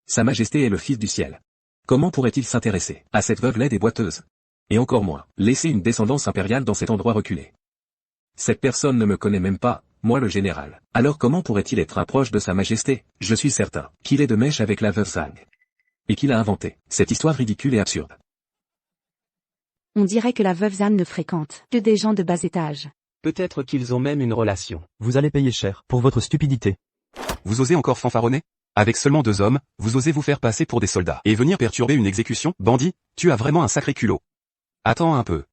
Sa majesté est le fils du ciel. Comment pourrait-il s'intéresser à cette veuve laide et boiteuse? Et encore moins, laisser une descendance impériale dans cet endroit reculé. Cette personne ne me connaît même pas, moi le général. Alors comment pourrait-il être un proche de sa majesté? Je suis certain qu'il est de mèche avec la veuve Zhang. Et qu'il a inventé cette histoire ridicule et absurde. On dirait que la veuve Zhan ne fréquente que des gens de bas étage. Peut-être qu'ils ont même une relation. Vous allez payer cher pour votre stupidité. Vous osez encore fanfaronner? Avec seulement 2 hommes, vous osez vous faire passer pour des soldats et venir perturber une exécution? Bandit, tu as vraiment un sacré culot. Attends un peu.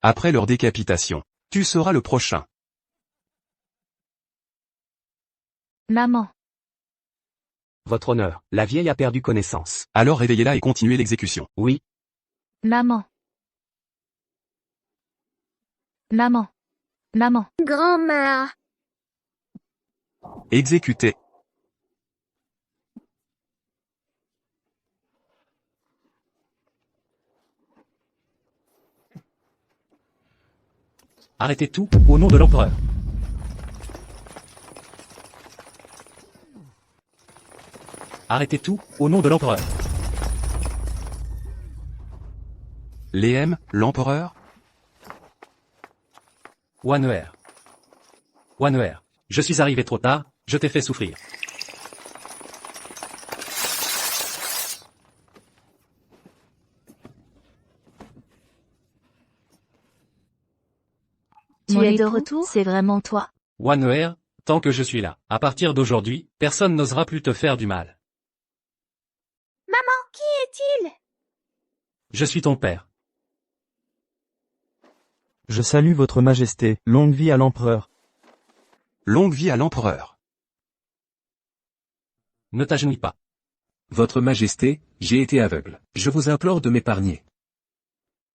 Après leur décapitation, tu seras le prochain. Maman. Votre honneur, la vieille a perdu connaissance. Alors réveillez-la et continuez l'exécution. Oui. Maman. Maman. Maman. Grand-mère. Exécutez. Arrêtez tout, au nom de l'empereur. Arrêtez tout, au nom de l'empereur. Léem, l'empereur? Wanner. Wanner. Je suis arrivé trop tard, je t'ai fait souffrir. Tu Mon es de époux, retour? C'est vraiment toi. Wanner, tant que je suis là, à partir d'aujourd'hui, personne n'osera plus te faire du mal. Maman, qui est-il? Je suis ton père. Je salue votre majesté, longue vie à l'empereur. Longue vie à l'empereur. Ne t'agenouille pas. Votre Majesté, j'ai été aveugle. Je vous implore de m'épargner.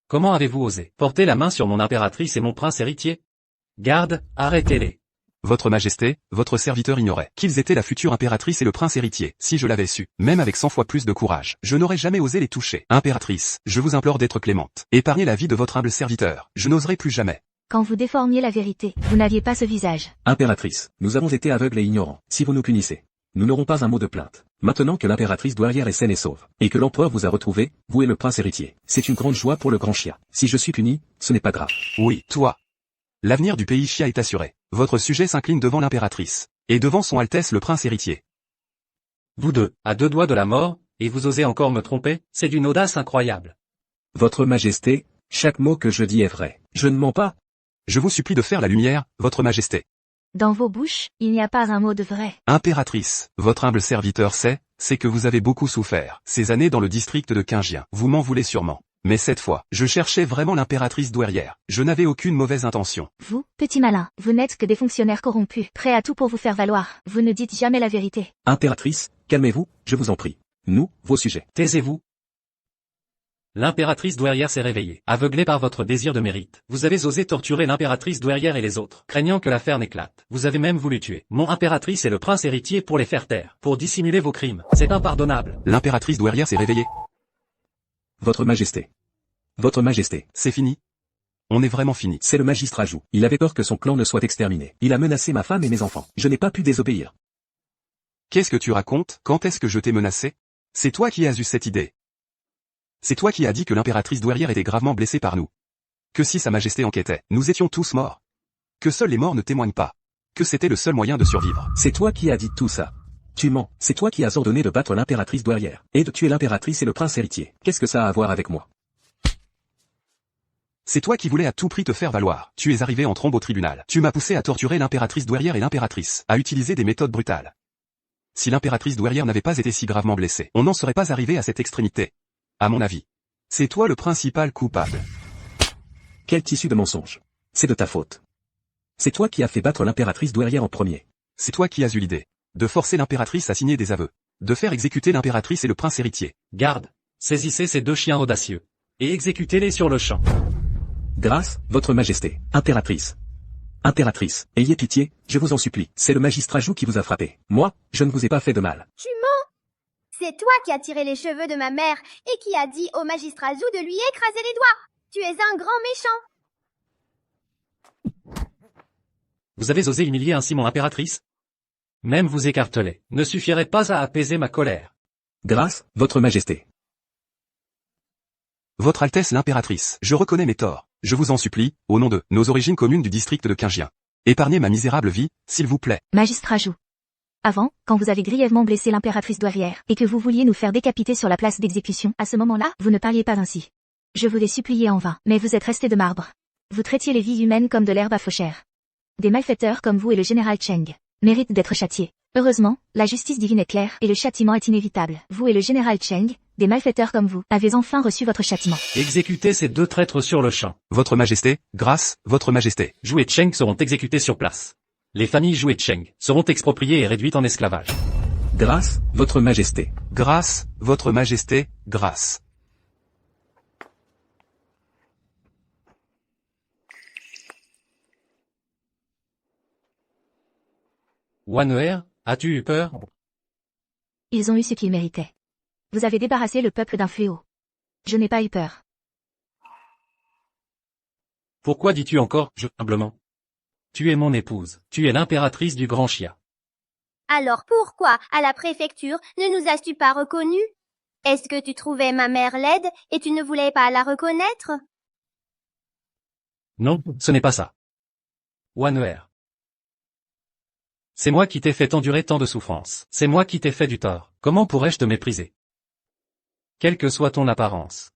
Comment avez-vous osé porter la main sur mon impératrice et mon prince héritier? Garde, arrêtez-les. Votre majesté, votre serviteur ignorait qu'ils étaient la future impératrice et le prince héritier. Si je l'avais su, même avec 100 fois plus de courage, je n'aurais jamais osé les toucher. Impératrice, je vous implore d'être clémente. Épargnez la vie de votre humble serviteur. Je n'oserai plus jamais. Quand vous déformiez la vérité, vous n'aviez pas ce visage. Impératrice, nous avons été aveugles et ignorants. Si vous nous punissez, nous n'aurons pas un mot de plainte. Maintenant que l'impératrice douairière est saine et sauve, et que l'empereur vous a retrouvé, vous et le prince héritier, c'est une grande joie pour le grand Chia. Si je suis puni, ce n'est pas grave. Oui, toi. L'avenir du pays Chia est assuré. Votre sujet s'incline devant l'impératrice. Et devant son Altesse le prince héritier. Vous deux, à 2 doigts de la mort, et vous osez encore me tromper, c'est d'une audace incroyable. Votre Majesté, chaque mot que je dis est vrai. Je ne mens pas. Je vous supplie de faire la lumière, votre majesté. Dans vos bouches, il n'y a pas un mot de vrai. Impératrice, votre humble serviteur sait, c'est que vous avez beaucoup souffert. Ces années dans le district de Qingjian, vous m'en voulez sûrement. Mais cette fois, je cherchais vraiment l'impératrice douairière. Je n'avais aucune mauvaise intention. Vous, petit malin, vous n'êtes que des fonctionnaires corrompus, prêts à tout pour vous faire valoir. Vous ne dites jamais la vérité. Impératrice, calmez-vous, je vous en prie. Nous, vos sujets. Taisez-vous. L'impératrice douairière s'est réveillée, aveuglée par votre désir de mérite. Vous avez osé torturer l'impératrice douairière et les autres, craignant que l'affaire n'éclate. Vous avez même voulu tuer mon impératrice et le prince héritier pour les faire taire, pour dissimuler vos crimes. C'est impardonnable. L'impératrice douairière s'est réveillée. Votre Majesté. Votre Majesté. C'est fini. On est vraiment fini. C'est le magistrat Zhou. Il avait peur que son clan ne soit exterminé. Il a menacé ma femme et mes enfants. Je n'ai pas pu désobéir. Qu'est-ce que tu racontes? Quand est-ce que je t'ai menacé? C'est toi qui as eu cette idée. C'est toi qui as dit que l'impératrice douairière était gravement blessée par nous. Que si sa majesté enquêtait, nous étions tous morts. Que seuls les morts ne témoignent pas. Que c'était le seul moyen de survivre. C'est toi qui as dit tout ça. Tu mens. C'est toi qui as ordonné de battre l'impératrice douairière. Et de tuer l'impératrice et le prince héritier. Qu'est-ce que ça a à voir avec moi? C'est toi qui voulais à tout prix te faire valoir. Tu es arrivé en trombe au tribunal. Tu m'as poussé à torturer l'impératrice douairière et l'impératrice, à utiliser des méthodes brutales. Si l'impératrice douairière n'avait pas été si gravement blessée, on n'en serait pas arrivé à cette extrémité. À mon avis. C'est toi le principal coupable. Quel tissu de mensonges. C'est de ta faute. C'est toi qui as fait battre l'impératrice douairière en premier. C'est toi qui as eu l'idée de forcer l'impératrice à signer des aveux. De faire exécuter l'impératrice et le prince héritier. Garde, saisissez ces 2 chiens audacieux. Et exécutez-les sur le champ. Grâce, votre Majesté. Impératrice. Impératrice, ayez pitié, je vous en supplie. C'est le magistrat Zhou qui vous a frappé. Moi, je ne vous ai pas fait de mal. Tu mens. C'est toi qui as tiré les cheveux de ma mère et qui as dit au magistrat Zhou de lui écraser les doigts. Tu es un grand méchant. Vous avez osé humilier ainsi mon impératrice? Même vous écarteler ne suffirait pas à apaiser ma colère. Grâce, votre Majesté. Votre Altesse l'impératrice, je reconnais mes torts. Je vous en supplie, au nom de nos origines communes du district de Qingjian. Épargnez ma misérable vie, s'il vous plaît. Magistrat Zhou. Avant, quand vous avez grièvement blessé l'impératrice douairière, et que vous vouliez nous faire décapiter sur la place d'exécution, à ce moment-là, vous ne parliez pas ainsi. Je vous l'ai supplié en vain, mais vous êtes resté de marbre. Vous traitiez les vies humaines comme de l'herbe à fauchère. Des malfaiteurs comme vous et le général Cheng méritent d'être châtiés. Heureusement, la justice divine est claire et le châtiment est inévitable. Vous et le général Cheng, des malfaiteurs comme vous, avez enfin reçu votre châtiment. Exécutez ces 2 traîtres sur le champ. Votre Majesté, grâce, votre Majesté. Zhou et Cheng seront exécutés sur place. Les familles Zhou et Cheng seront expropriées et réduites en esclavage. Grâce, votre Majesté. Grâce, votre Majesté, grâce. Wanner, as-tu eu peur? Ils ont eu ce qu'ils méritaient. Vous avez débarrassé le peuple d'un fléau. Je n'ai pas eu peur. Pourquoi dis-tu encore, humblement? Tu es mon épouse, tu es l'impératrice du Grand Chia. Alors pourquoi, à la préfecture, ne nous as-tu pas reconnus? Est-ce que tu trouvais ma mère laide et tu ne voulais pas la reconnaître? Non, ce n'est pas ça. Wanuer. C'est moi qui t'ai fait endurer tant de souffrances. C'est moi qui t'ai fait du tort. Comment pourrais-je te mépriser? Quelle que soit ton apparence.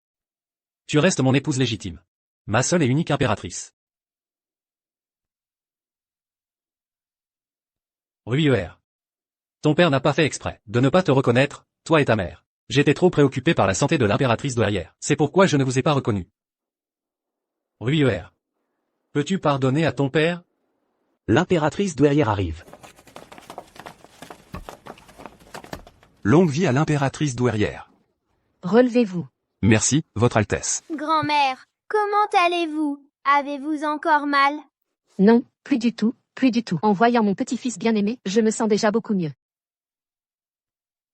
Tu restes mon épouse légitime. Ma seule et unique impératrice. Ruyer. Ton père n'a pas fait exprès de ne pas te reconnaître, toi et ta mère. J'étais trop préoccupé par la santé de l'impératrice douairière. C'est pourquoi je ne vous ai pas reconnu. Ruyer. Peux-tu pardonner à ton père? L'impératrice douairière arrive. Longue vie à l'impératrice douairière. Relevez-vous. Merci, Votre Altesse. Grand-mère, comment allez-vous? Avez-vous encore mal? Non, plus du tout, plus du tout. En voyant mon petit-fils bien-aimé, je me sens déjà beaucoup mieux.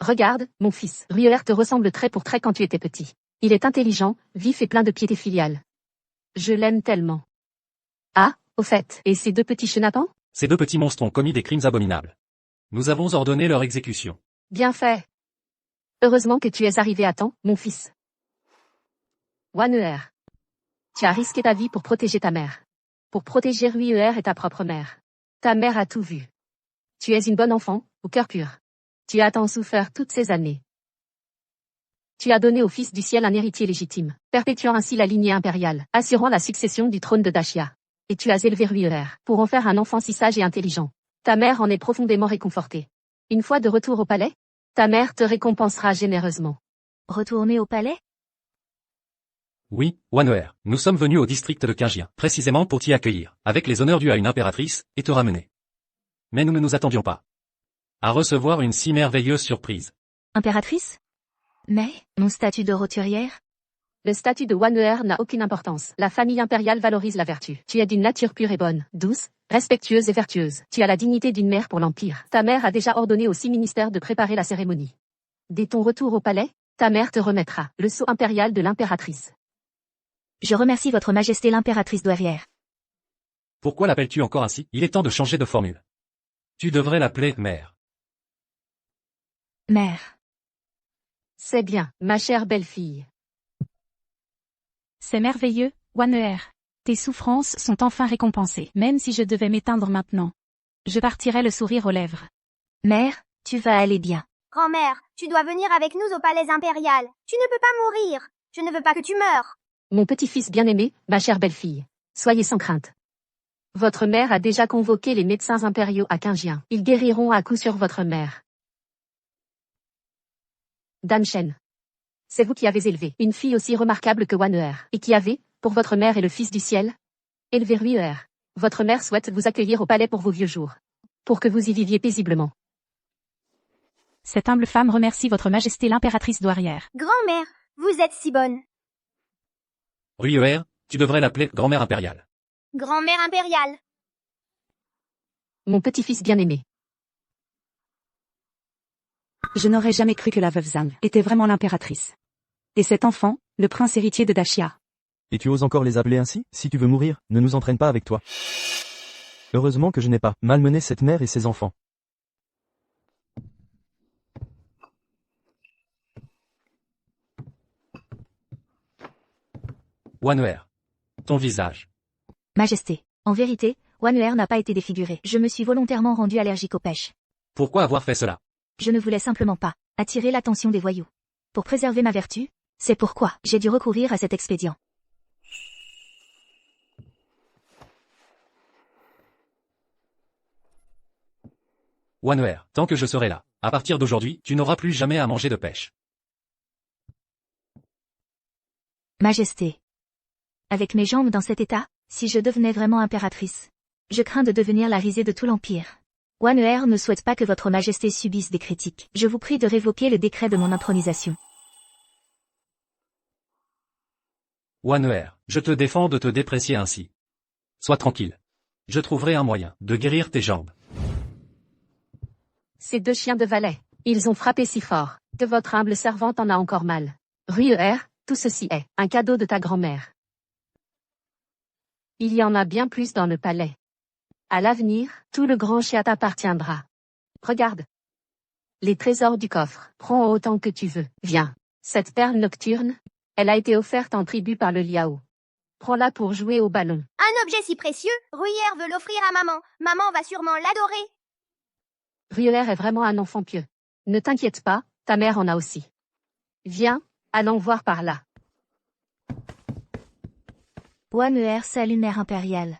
Regarde, mon fils, Ruyer te ressemble trait pour trait quand tu étais petit. Il est intelligent, vif et plein de piété filiale. Je l'aime tellement. Ah, au fait, et ces deux petits chenapans? Ces deux petits monstres ont commis des crimes abominables. Nous avons ordonné leur exécution. Bien fait. Heureusement que tu es arrivé à temps, mon fils. Wanuer. Tu as risqué ta vie pour protéger ta mère. Pour protéger Ruyer et ta propre mère. Ta mère a tout vu. Tu es une bonne enfant, au cœur pur. Tu as tant souffert toutes ces années. Tu as donné au Fils du ciel un héritier légitime, perpétuant ainsi la lignée impériale, assurant la succession du trône de Dashia. Et tu as élevé Ruyer, pour en faire un enfant si sage et intelligent. Ta mère en est profondément réconfortée. Une fois de retour au palais, ta mère te récompensera généreusement. Retourner au palais? Oui, Wanuer, nous sommes venus au district de Qingjian, précisément pour t'y accueillir, avec les honneurs dus à une impératrice, et te ramener. Mais nous ne nous attendions pas à recevoir une si merveilleuse surprise. Impératrice? Mais, mon statut de roturière? Le statut de Wanuer n'a aucune importance. La famille impériale valorise la vertu. Tu es d'une nature pure et bonne, douce, respectueuse et vertueuse. Tu as la dignité d'une mère pour l'Empire. Ta mère a déjà ordonné aux 6 ministères de préparer la cérémonie. Dès ton retour au palais, ta mère te remettra le sceau impérial de l'impératrice. Je remercie votre majesté l'impératrice douairière. Pourquoi l'appelles-tu encore ainsi? Il est temps de changer de formule. Tu devrais l'appeler mère. Mère. C'est bien, ma chère belle-fille. C'est merveilleux, Wanuer. Tes souffrances sont enfin récompensées, même si je devais m'éteindre maintenant. Je partirai le sourire aux lèvres. Mère, tu vas aller bien. Grand-mère, tu dois venir avec nous au palais impérial. Tu ne peux pas mourir. Je ne veux pas que tu meures. Mon petit-fils bien-aimé, ma chère belle-fille. Soyez sans crainte. Votre mère a déjà convoqué les médecins impériaux à Qingjian. Ils guériront à coup sûr votre mère. Dan Shen. C'est vous qui avez élevé une fille aussi remarquable que Wanuer, et qui avez, pour votre mère et le Fils du ciel, élevé Ruyer. Votre mère souhaite vous accueillir au palais pour vos vieux jours. Pour que vous y viviez paisiblement. Cette humble femme remercie votre majesté l'impératrice douairière. Grand-mère, vous êtes si bonne. Ruyer, tu devrais l'appeler grand-mère impériale. Grand-mère impériale. Mon petit-fils bien-aimé. Je n'aurais jamais cru que la veuve Zhang était vraiment l'impératrice. Et cet enfant, le prince héritier de Dashia. Et tu oses encore les appeler ainsi? Si tu veux mourir, ne nous entraîne pas avec toi. Heureusement que je n'ai pas malmené cette mère et ses enfants. Wanuer. Ton visage. Majesté. En vérité, Wanuer n'a pas été défiguré. Je me suis volontairement rendu allergique aux pêches. Pourquoi avoir fait cela? Je ne voulais simplement pas attirer l'attention des voyous. Pour préserver ma vertu, c'est pourquoi j'ai dû recourir à cet expédient. Wanuer, tant que je serai là, à partir d'aujourd'hui, tu n'auras plus jamais à manger de pêche. Majesté. Avec mes jambes dans cet état, si je devenais vraiment impératrice, je crains de devenir la risée de tout l'Empire. Wanuer ne souhaite pas que votre majesté subisse des critiques. Je vous prie de révoquer le décret de mon intronisation. Wanuer, je te défends de te déprécier ainsi. Sois tranquille. Je trouverai un moyen de guérir tes jambes. Ces deux chiens de valet, ils ont frappé si fort, que votre humble servante en a encore mal. Ruyer, tout ceci est un cadeau de ta grand-mère. Il y en a bien plus dans le palais. À l'avenir, tout le grand chien t'appartiendra. Regarde, Les trésors du coffre. Prends autant que tu veux. Viens. Cette perle nocturne, elle a été offerte en tribut par le Liao. Prends-la pour jouer au ballon. Un objet si précieux, Gruyère veut l'offrir à maman. Maman va sûrement l'adorer. Gruyère est vraiment un enfant pieux. Ne t'inquiète pas, ta mère en a aussi. Viens, allons voir par là. Wanuer salue mère impériale.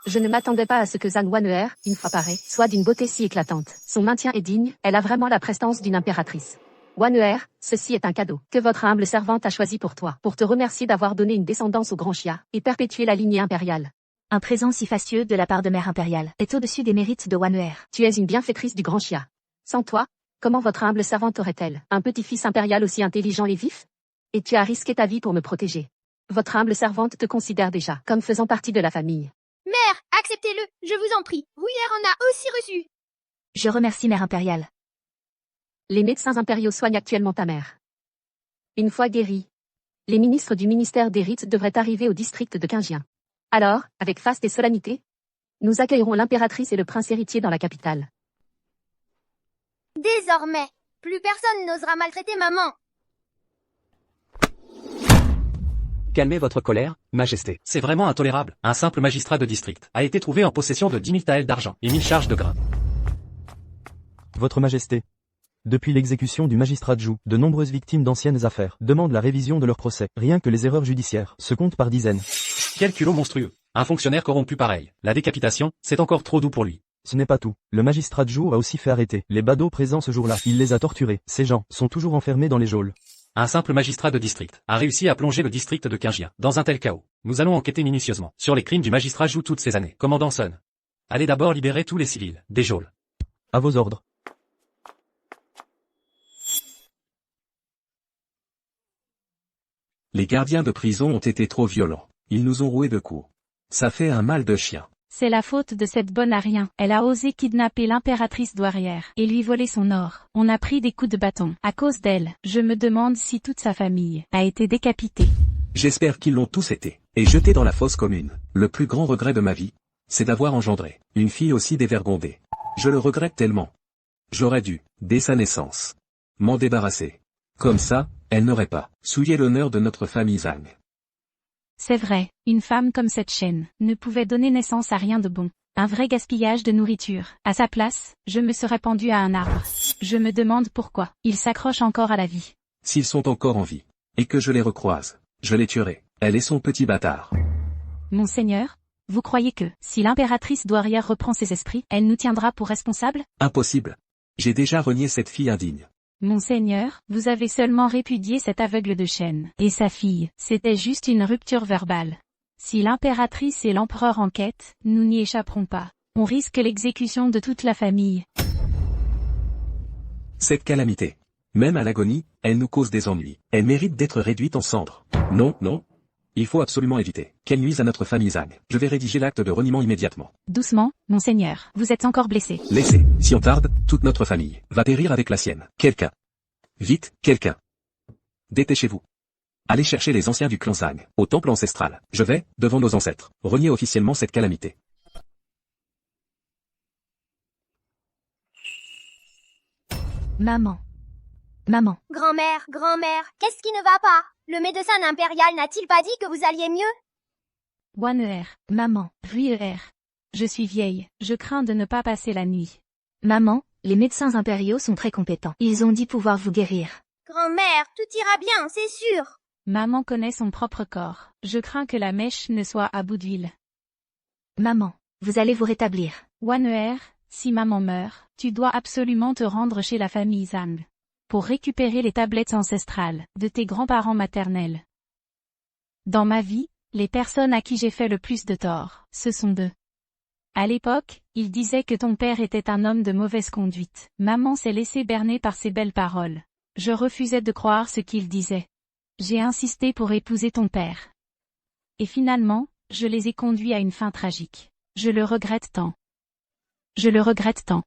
Je ne m'attendais pas à ce que Zhang Wanuer, une fois parée, soit d'une beauté si éclatante. Son maintien est digne, elle a vraiment la prestance d'une impératrice. Wanuer, ceci est un cadeau que votre humble servante a choisi pour toi, pour te remercier d'avoir donné une descendance au grand Xia, et perpétuer la lignée impériale. Un présent si fastueux de la part de mère impériale est au-dessus des mérites de Wanuer. Tu es une bienfaitrice du grand Xia. Sans toi, comment votre humble servante aurait-elle un petit-fils impérial aussi intelligent et vif? Et tu as risqué ta vie pour me protéger. Votre humble servante te considère déjà comme faisant partie de la famille. Mère, acceptez-le, je vous en prie. Gruyère en a aussi reçu. Je remercie mère impériale. Les médecins impériaux soignent actuellement ta mère. Une fois guérie, les ministres du ministère des rites devraient arriver au district de Qinjiang. Alors, avec faste et solennité, nous accueillerons l'impératrice et le prince héritier dans la capitale. Désormais, plus personne n'osera maltraiter maman. Calmez votre colère, Majesté. C'est vraiment intolérable. Un simple magistrat de district a été trouvé en possession de 10 000 taels d'argent et 1000 charges de grains. Votre Majesté. Depuis l'exécution du magistrat Zhu, de nombreuses victimes d'anciennes affaires demandent la révision de leur procès. Rien que les erreurs judiciaires se comptent par dizaines. Quel culot monstrueux. Un fonctionnaire corrompu pareil. La décapitation, c'est encore trop doux pour lui. Ce n'est pas tout. Le magistrat Zhu a aussi fait arrêter les badauds présents ce jour-là. Il les a torturés. Ces gens sont toujours enfermés dans les geôles. Un simple magistrat de district a réussi à plonger le district de Qinjiang dans un tel chaos. Nous allons enquêter minutieusement sur les crimes du magistrat Zhu toutes ces années. Commandant Sun, allez d'abord libérer tous les civils des geôles. À vos ordres. Les gardiens de prison ont été trop violents. Ils nous ont roués de coups. Ça fait un mal de chien. C'est la faute de cette bonne à rien. Elle a osé kidnapper l'impératrice douairière et lui voler son or. On a pris des coups de bâton. À cause d'elle, je me demande si toute sa famille a été décapitée. J'espère qu'ils l'ont tous été. Et jetés dans la fosse commune. Le plus grand regret de ma vie, c'est d'avoir engendré une fille aussi dévergondée. Je le regrette tellement. J'aurais dû, dès sa naissance, m'en débarrasser. Comme ça, elle n'aurait pas souillé l'honneur de notre famille Zhang. C'est vrai, une femme comme cette chaîne ne pouvait donner naissance à rien de bon. Un vrai gaspillage de nourriture. À sa place, je me serais pendu à un arbre. Je me demande pourquoi il s'accroche encore à la vie. S'ils sont encore en vie, et que je les recroise, je les tuerai, elle et son petit bâtard. Monseigneur, vous croyez que, si l'impératrice douairière reprend ses esprits, elle nous tiendra pour responsables? Impossible. J'ai déjà renié cette fille indigne. Monseigneur, vous avez seulement répudié cet aveugle de chêne. Et sa fille, c'était juste une rupture verbale. Si l'impératrice et l'empereur enquêtent, nous n'y échapperons pas. On risque l'exécution de toute la famille. Cette calamité, même à l'agonie, elle nous cause des ennuis. Elle mérite d'être réduite en cendres. Non, non. Il faut absolument éviter qu'elle nuise à notre famille Zhang. Je vais rédiger l'acte de reniement immédiatement. Doucement, monseigneur, vous êtes encore blessé. Laissez, si on tarde, toute notre famille va périr avec la sienne. Quelqu'un. Vite, quelqu'un. Dépêchez-vous. Allez chercher les anciens du clan Zhang, au temple ancestral. Je vais, devant nos ancêtres, renier officiellement cette calamité. Maman. Maman. Grand-mère, grand-mère, qu'est-ce qui ne va pas? Le médecin impérial n'a-t-il pas dit que vous alliez mieux? Wanuer. Maman. Gruyère. Je suis vieille, je crains de ne pas passer la nuit. Maman, les médecins impériaux sont très compétents. Ils ont dit pouvoir vous guérir. Grand-mère, tout ira bien, c'est sûr. Maman connaît son propre corps. Je crains que la mèche ne soit à bout d'huile. Maman, vous allez vous rétablir. Wanuer, si maman meurt, tu dois absolument te rendre chez la famille Zhang pour récupérer les tablettes ancestrales de tes grands-parents maternels. Dans ma vie, les personnes à qui j'ai fait le plus de tort, ce sont deux. À l'époque, ils disaient que ton père était un homme de mauvaise conduite. Maman s'est laissée berner par ses belles paroles. Je refusais de croire ce qu'il disait. J'ai insisté pour épouser ton père. Et finalement, je les ai conduits à une fin tragique. Je le regrette tant. Je le regrette tant.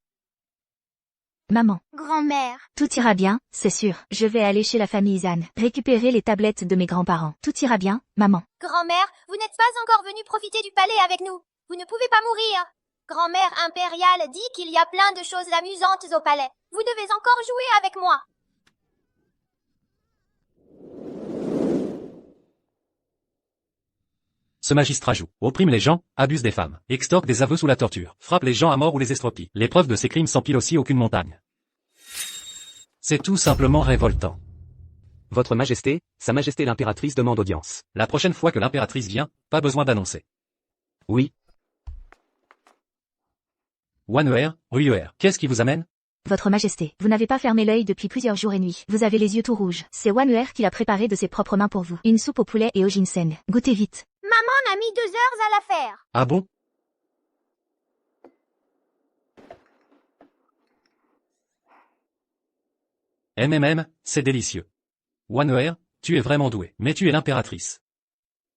Maman. Grand-mère. Tout ira bien, c'est sûr. Je vais aller chez la famille Zhang, récupérer les tablettes de mes grands-parents. Tout ira bien, maman. Grand-mère, vous n'êtes pas encore venue profiter du palais avec nous. Vous ne pouvez pas mourir. Grand-mère impériale dit qu'il y a plein de choses amusantes au palais. Vous devez encore jouer avec moi. Ce magistrat joue, opprime les gens, abuse des femmes, extorque des aveux sous la torture, frappe les gens à mort ou les estropie. Les preuves de ces crimes s'empilent aussi aucune montagne. C'est tout simplement révoltant. Votre Majesté, Sa Majesté l'impératrice demande audience. La prochaine fois que l'impératrice vient, pas besoin d'annoncer. Oui. Wanner, Ruer, qu'est-ce qui vous amène? Votre Majesté, vous n'avez pas fermé l'œil depuis plusieurs jours et nuits. Vous avez les yeux tout rouges. C'est Wanner qui l'a préparé de ses propres mains pour vous. Une soupe au poulet et au ginseng. Goûtez vite. Maman a mis 2 heures à la faire. Ah bon? C'est délicieux. Wanner, tu es vraiment doué, mais tu es l'impératrice.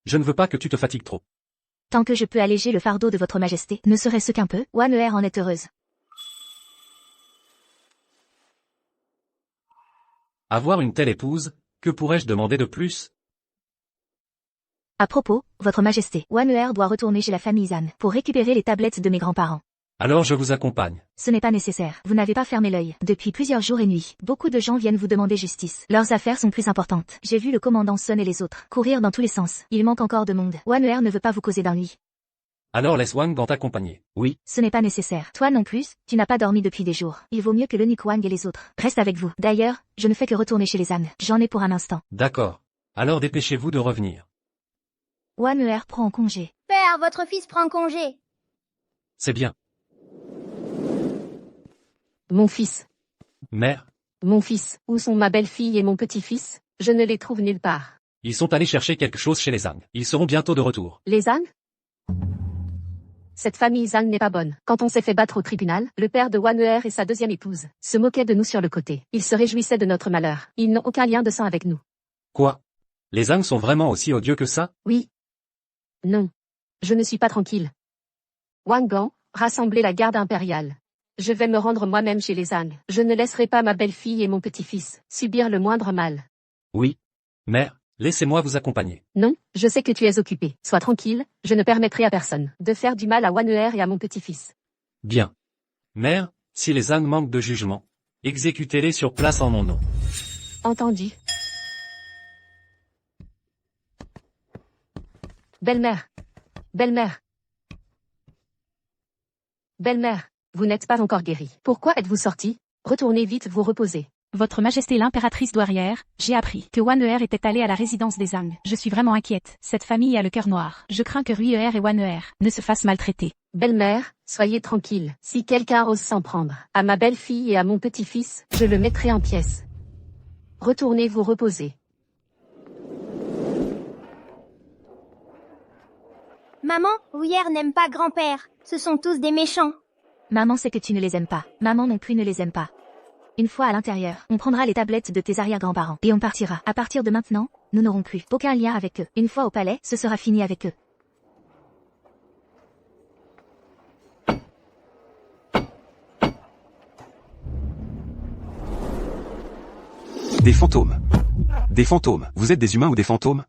Je ne veux pas que tu te fatigues trop. Tant que je peux alléger le fardeau de votre Majesté, ne serait-ce qu'un peu, Wanner en est heureuse. Avoir une telle épouse, que pourrais-je demander de plus? À propos, votre Majesté, Wanner doit retourner chez la famille Zan pour récupérer les tablettes de mes grands-parents. Alors je vous accompagne. Ce n'est pas nécessaire. Vous n'avez pas fermé l'œil. Depuis plusieurs jours et nuits, beaucoup de gens viennent vous demander justice. Leurs affaires sont plus importantes. J'ai vu le commandant Sun et les autres courir dans tous les sens. Il manque encore de monde. Wanner ne veut pas vous causer d'ennui. Alors laisse Wang dans t'accompagner. Oui. Ce n'est pas nécessaire. Toi non plus, tu n'as pas dormi depuis des jours. Il vaut mieux que l'unique Wang et les autres restent avec vous. D'ailleurs, je ne fais que retourner chez les ânes. J'en ai pour un instant. D'accord. Alors dépêchez-vous de revenir. Wanner prend congé. Père, votre fils prend congé. C'est bien. Mon fils. Mère, Mon fils. Où sont ma belle-fille et mon petit-fils? Je ne les trouve nulle part. ils sont allés chercher quelque chose chez les Zhang. Ils seront bientôt de retour. Les Zhang? Cette famille Zhang n'est pas bonne. Quand on s'est fait battre au tribunal, le père de Wanner et sa deuxième épouse se moquaient de nous sur le côté. Ils se réjouissaient de notre malheur. Ils n'ont aucun lien de sang avec nous. Quoi? Les Zhang sont vraiment aussi odieux que ça? Oui. Non. Je ne suis pas tranquille. Wang Gang, rassemblez la garde impériale. Je vais me rendre moi-même chez les Zhang. Je ne laisserai pas ma belle-fille et mon petit-fils subir le moindre mal. Oui. Mère, laissez-moi vous accompagner. Non, je sais que tu es occupé. Sois tranquille, je ne permettrai à personne de faire du mal à Wanner et à mon petit-fils. Bien. Mère, si les Zhang manquent de jugement, exécutez-les sur place en mon nom. Entendu. Belle-mère. Belle-mère. Belle-mère, vous n'êtes pas encore guérie. Pourquoi êtes-vous sortie? Retournez vite vous reposer. Votre Majesté l'impératrice douairière, j'ai appris que Wanner était allé à la résidence des Zhang. Je suis vraiment inquiète. Cette famille a le cœur noir. Je crains que Ruer et Wanner ne se fassent maltraiter. Belle-mère, soyez tranquille. Si quelqu'un ose s'en prendre à ma belle-fille et à mon petit-fils, je le mettrai en pièces. Retournez vous reposer. Maman, Ruer n'aime pas grand-père. Ce sont tous des méchants. Maman sait que tu ne les aimes pas. Maman non plus ne les aime pas. Une fois à l'intérieur, on prendra les tablettes de tes arrière-grands-parents et on partira. À partir de maintenant, nous n'aurons plus aucun lien avec eux. Une fois au palais, ce sera fini avec eux. Des fantômes. Des fantômes. Vous êtes des humains ou des fantômes?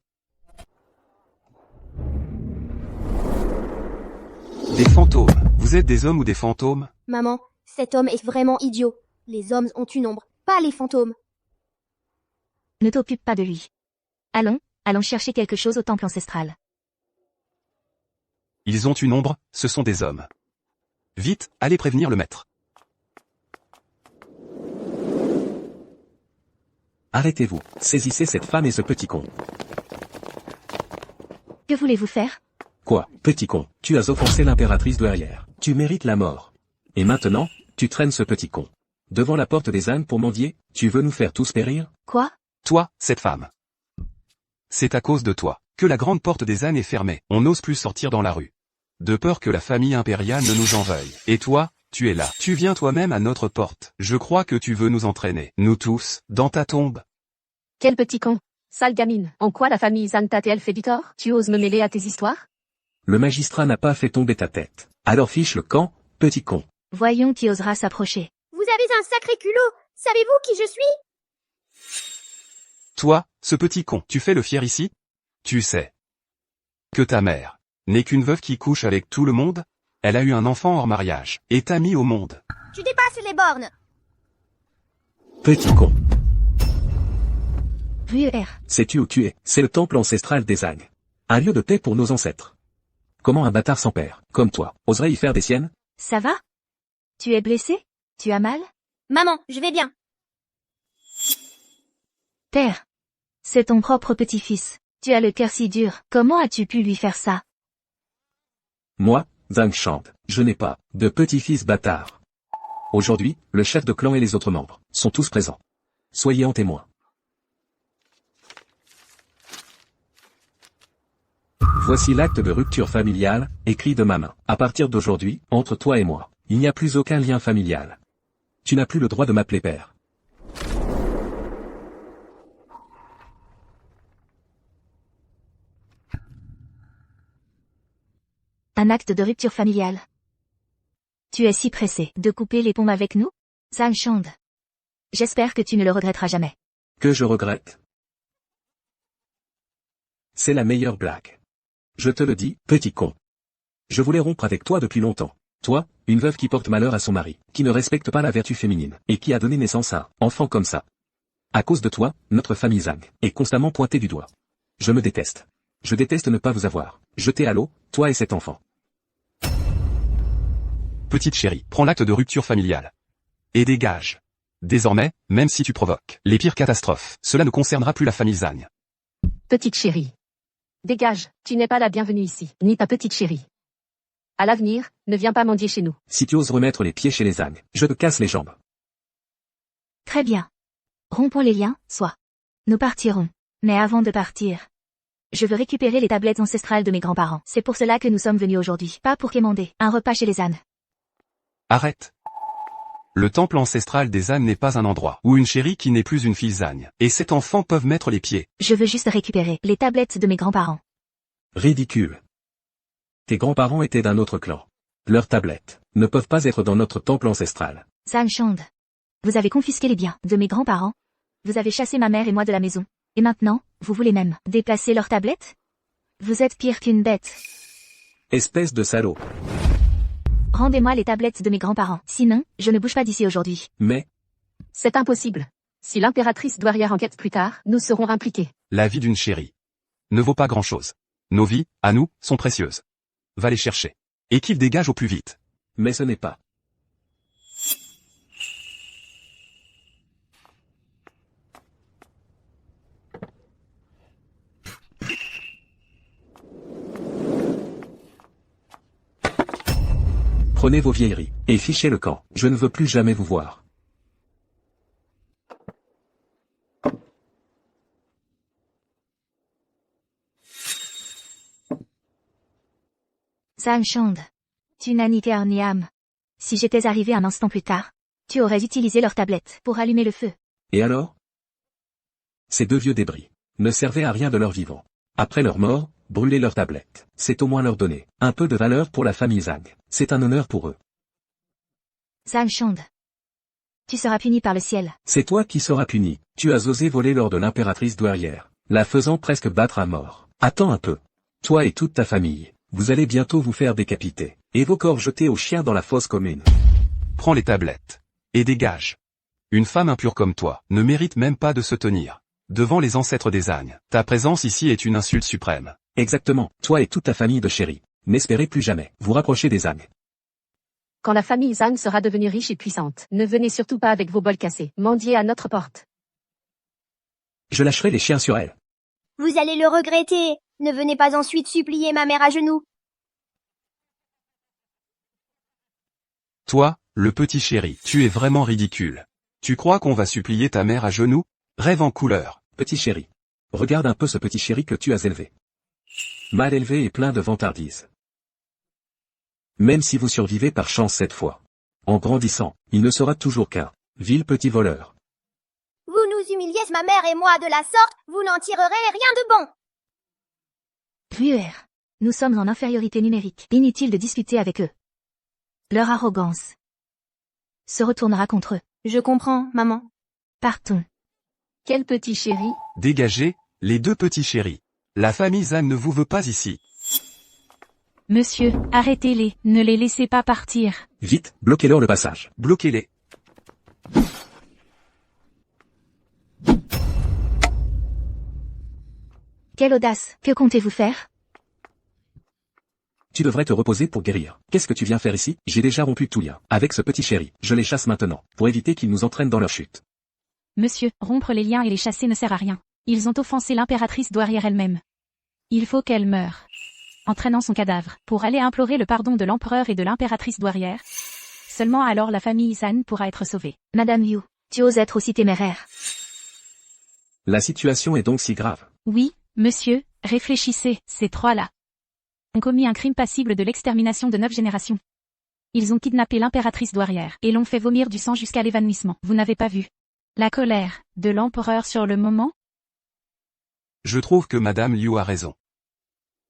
Des fantômes. Vous êtes des hommes ou des fantômes? Maman, cet homme est vraiment idiot. Les hommes ont une ombre, pas les fantômes. Ne t'occupe pas de lui. Allons chercher quelque chose au temple ancestral. Ils ont une ombre, ce sont des hommes. Vite, allez prévenir le maître. Arrêtez-vous, saisissez cette femme et ce petit con. Que voulez-vous faire? Quoi, petit con, tu as offensé l'impératrice douairière. Tu mérites la mort. Et maintenant, tu traînes ce petit con devant la porte des ânes pour mendier? Tu veux nous faire tous périr? Quoi? Toi, cette femme. C'est à cause de toi que la grande porte des ânes est fermée. On n'ose plus sortir dans la rue. De peur que la famille impériale ne nous en veuille. Et toi, tu es là. Tu viens toi-même à notre porte. Je crois que tu veux nous entraîner, nous tous, dans ta tombe. Quel petit con. Sale gamine. En quoi la famille Zhang t'a-t-elle fait du tort? Tu oses me mêler à tes histoires? Le magistrat n'a pas fait tomber ta tête. Alors fiche le camp, petit con. Voyons qui osera s'approcher. Vous avez un sacré culot. Savez-vous qui je suis? Toi, ce petit con, tu fais le fier ici? Tu sais que ta mère n'est qu'une veuve qui couche avec tout le monde? Elle a eu un enfant hors mariage, et t'a mis au monde. Tu dépasses les bornes. Petit con. Vuer. Sais-tu où tu es? C'est le temple ancestral des Zang. Un lieu de paix pour nos ancêtres. Comment un bâtard sans père, comme toi, oserait y faire des siennes? Ça va? Tu es blessé? Tu as mal? Maman, je vais bien. Père. C'est ton propre petit-fils. Tu as le cœur si dur. Comment as-tu pu lui faire ça? Moi, Zhang Shand, je n'ai pas de petit-fils bâtard. Aujourd'hui, le chef de clan et les autres membres sont tous présents. Soyez en témoin. Voici l'acte de rupture familiale, écrit de ma main. À partir d'aujourd'hui, entre toi et moi, il n'y a plus aucun lien familial. Tu n'as plus le droit de m'appeler père. Un acte de rupture familiale. Tu es si pressé de couper les ponts avec nous? Zhang Shand. J'espère que tu ne le regretteras jamais. Que je regrette. C'est la meilleure blague. Je te le dis, petit con. Je voulais rompre avec toi depuis longtemps. Toi, une veuve qui porte malheur à son mari, qui ne respecte pas la vertu féminine, et qui a donné naissance à un enfant comme ça. À cause de toi, notre famille Zhang est constamment pointée du doigt. Je me déteste. Je déteste ne pas vous avoir jeté à l'eau, toi et cet enfant. Petite chérie, prends l'acte de rupture familiale. Et dégage. Désormais, même si tu provoques les pires catastrophes, cela ne concernera plus la famille Zhang. Petite chérie. Dégage, tu n'es pas la bienvenue ici, ni ta petite chérie. À l'avenir, ne viens pas mendier chez nous. Si tu oses remettre les pieds chez les Zhang, je te casse les jambes. Très bien. Rompons les liens, soit. Nous partirons. Mais avant de partir, je veux récupérer les tablettes ancestrales de mes grands-parents. C'est pour cela que nous sommes venus aujourd'hui, pas pour quémander un repas chez les ânes. Arrête. Le temple ancestral des ânes n'est pas un endroit où une chérie qui n'est plus une fille Zhang et cet enfant peuvent mettre les pieds. Je veux juste récupérer les tablettes de mes grands-parents. Ridicule. Tes grands-parents étaient d'un autre clan. Leurs tablettes ne peuvent pas être dans notre temple ancestral. Zhang Shand. Vous avez confisqué les biens de mes grands-parents. Vous avez chassé ma mère et moi de la maison. Et maintenant, vous voulez même déplacer leurs tablettes? Vous êtes pire qu'une bête. Espèce de salaud. Rendez-moi les tablettes de mes grands-parents. Sinon, je ne bouge pas d'ici aujourd'hui. Mais, C'est impossible. Si l'impératrice douairière enquête plus tard, nous serons impliqués. La vie d'une chérie ne vaut pas grand-chose. Nos vies, à nous, sont précieuses. Va les chercher. Et qu'ils dégagent au plus vite. mais ce n'est pas. Prenez vos vieilleries, et fichez le camp. Je ne veux plus jamais vous voir. Zhang Shand. Tu n'as ni cœur ni âme. Si j'étais arrivé un instant plus tard, tu aurais utilisé leurs tablettes pour allumer le feu. Et alors? Ces deux vieux débris ne servaient à rien de leur vivant. Après leur mort, brûler leurs tablettes, c'est au moins leur donner un peu de valeur pour la famille Zhang. C'est un honneur pour eux. Zhang Shand. Tu seras puni par le ciel. C'est toi qui seras puni. Tu as osé voler l'or de l'impératrice douairière, la faisant presque battre à mort. Attends un peu. Toi et toute ta famille, vous allez bientôt vous faire décapiter, et vos corps jetés aux chiens dans la fosse commune. Prends les tablettes. Et dégage. Une femme impure comme toi ne mérite même pas de se tenir devant les ancêtres des ânes. Ta présence ici est une insulte suprême. Exactement, toi et toute ta famille de chéris. N'espérez plus jamais vous rapprocher des ânes. Quand la famille Zhang sera devenue riche et puissante, ne venez surtout pas avec vos bols cassés, mendier à notre porte. Je lâcherai les chiens sur elle. Vous allez le regretter. Ne venez pas ensuite supplier ma mère à genoux. Toi, le petit chéri, tu es vraiment ridicule. Tu crois qu'on va supplier ta mère à genoux? Rêve en couleur. Petit chéri. Regarde un peu ce petit chéri que tu as élevé. Mal élevé et plein de vantardise. Même si vous survivez par chance cette fois. En grandissant, il ne sera toujours qu'un vil petit voleur. Vous nous humiliez ma mère et moi de la sorte, vous n'en tirerez rien de bon. Vuer. Nous sommes en infériorité numérique. Inutile de discuter avec eux. Leur arrogance se retournera contre eux. Je comprends, maman. Partons. Quel petit chéri. Dégagez, les deux petits chéris. La famille Zhang ne vous veut pas ici. Monsieur, arrêtez-les, ne les laissez pas partir. Vite, bloquez-leur le passage. Bloquez-les. Quelle audace, que comptez-vous faire? Tu devrais te reposer pour guérir. Qu'est-ce que tu viens faire ici? J'ai déjà rompu tout lien. Avec ce petit chéri, je les chasse maintenant, pour éviter qu'ils nous entraînent dans leur chute. Monsieur, rompre les liens et les chasser ne sert à rien. Ils ont offensé l'impératrice douairière elle-même. Il faut qu'elle meure. Entraînant son cadavre, pour aller implorer le pardon de l'empereur et de l'impératrice douairière. Seulement alors la famille San pourra être sauvée. Madame Yu, tu oses être aussi téméraire. La situation est donc si grave. Oui, monsieur, réfléchissez, ces trois-là ont commis un crime passible de l'extermination de 9 générations. Ils ont kidnappé l'impératrice douairière et l'ont fait vomir du sang jusqu'à l'évanouissement. Vous n'avez pas vu la colère de l'empereur sur le moment? Je trouve que Madame Liu a raison.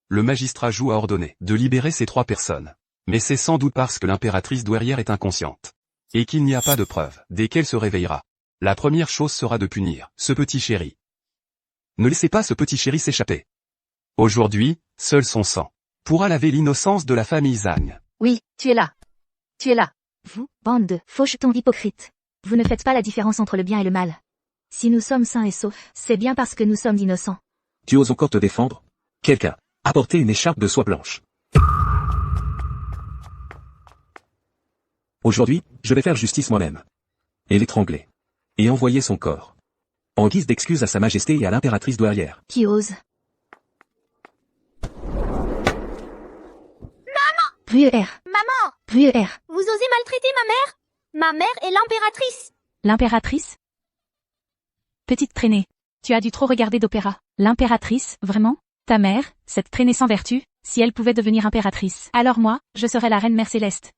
Le magistrat Zhu a ordonné de libérer ces 3 personnes. Mais c'est sans doute parce que l'impératrice douairière est inconsciente. Et qu'il n'y a pas de preuves. Dès qu'elle se réveillera, la première chose sera de punir ce petit chéri. Ne laissez pas ce petit chéri s'échapper. Aujourd'hui, seul son sang pourra laver l'innocence de la famille Zhang. Oui, tu es là. Tu es là. Vous, bande de faux jetons hypocrites. Vous ne faites pas la différence entre le bien et le mal. Si nous sommes sains et saufs, c'est bien parce que nous sommes innocents. Tu oses encore te défendre? Quelqu'un, apportez une écharpe de soie blanche. Aujourd'hui, je vais faire justice moi-même. Et l'étrangler. Et envoyer son corps. En guise d'excuse à sa majesté et à l'impératrice douairière. Qui ose? Brûler. Maman, Brûler. vous osez maltraiter ma mère? Ma mère est l'impératrice. L'impératrice? Petite traînée. Tu as dû trop regarder d'opéra. L'impératrice, vraiment? Ta mère, cette traînée sans vertu, si elle pouvait devenir impératrice. Alors moi, je serais la reine mère céleste.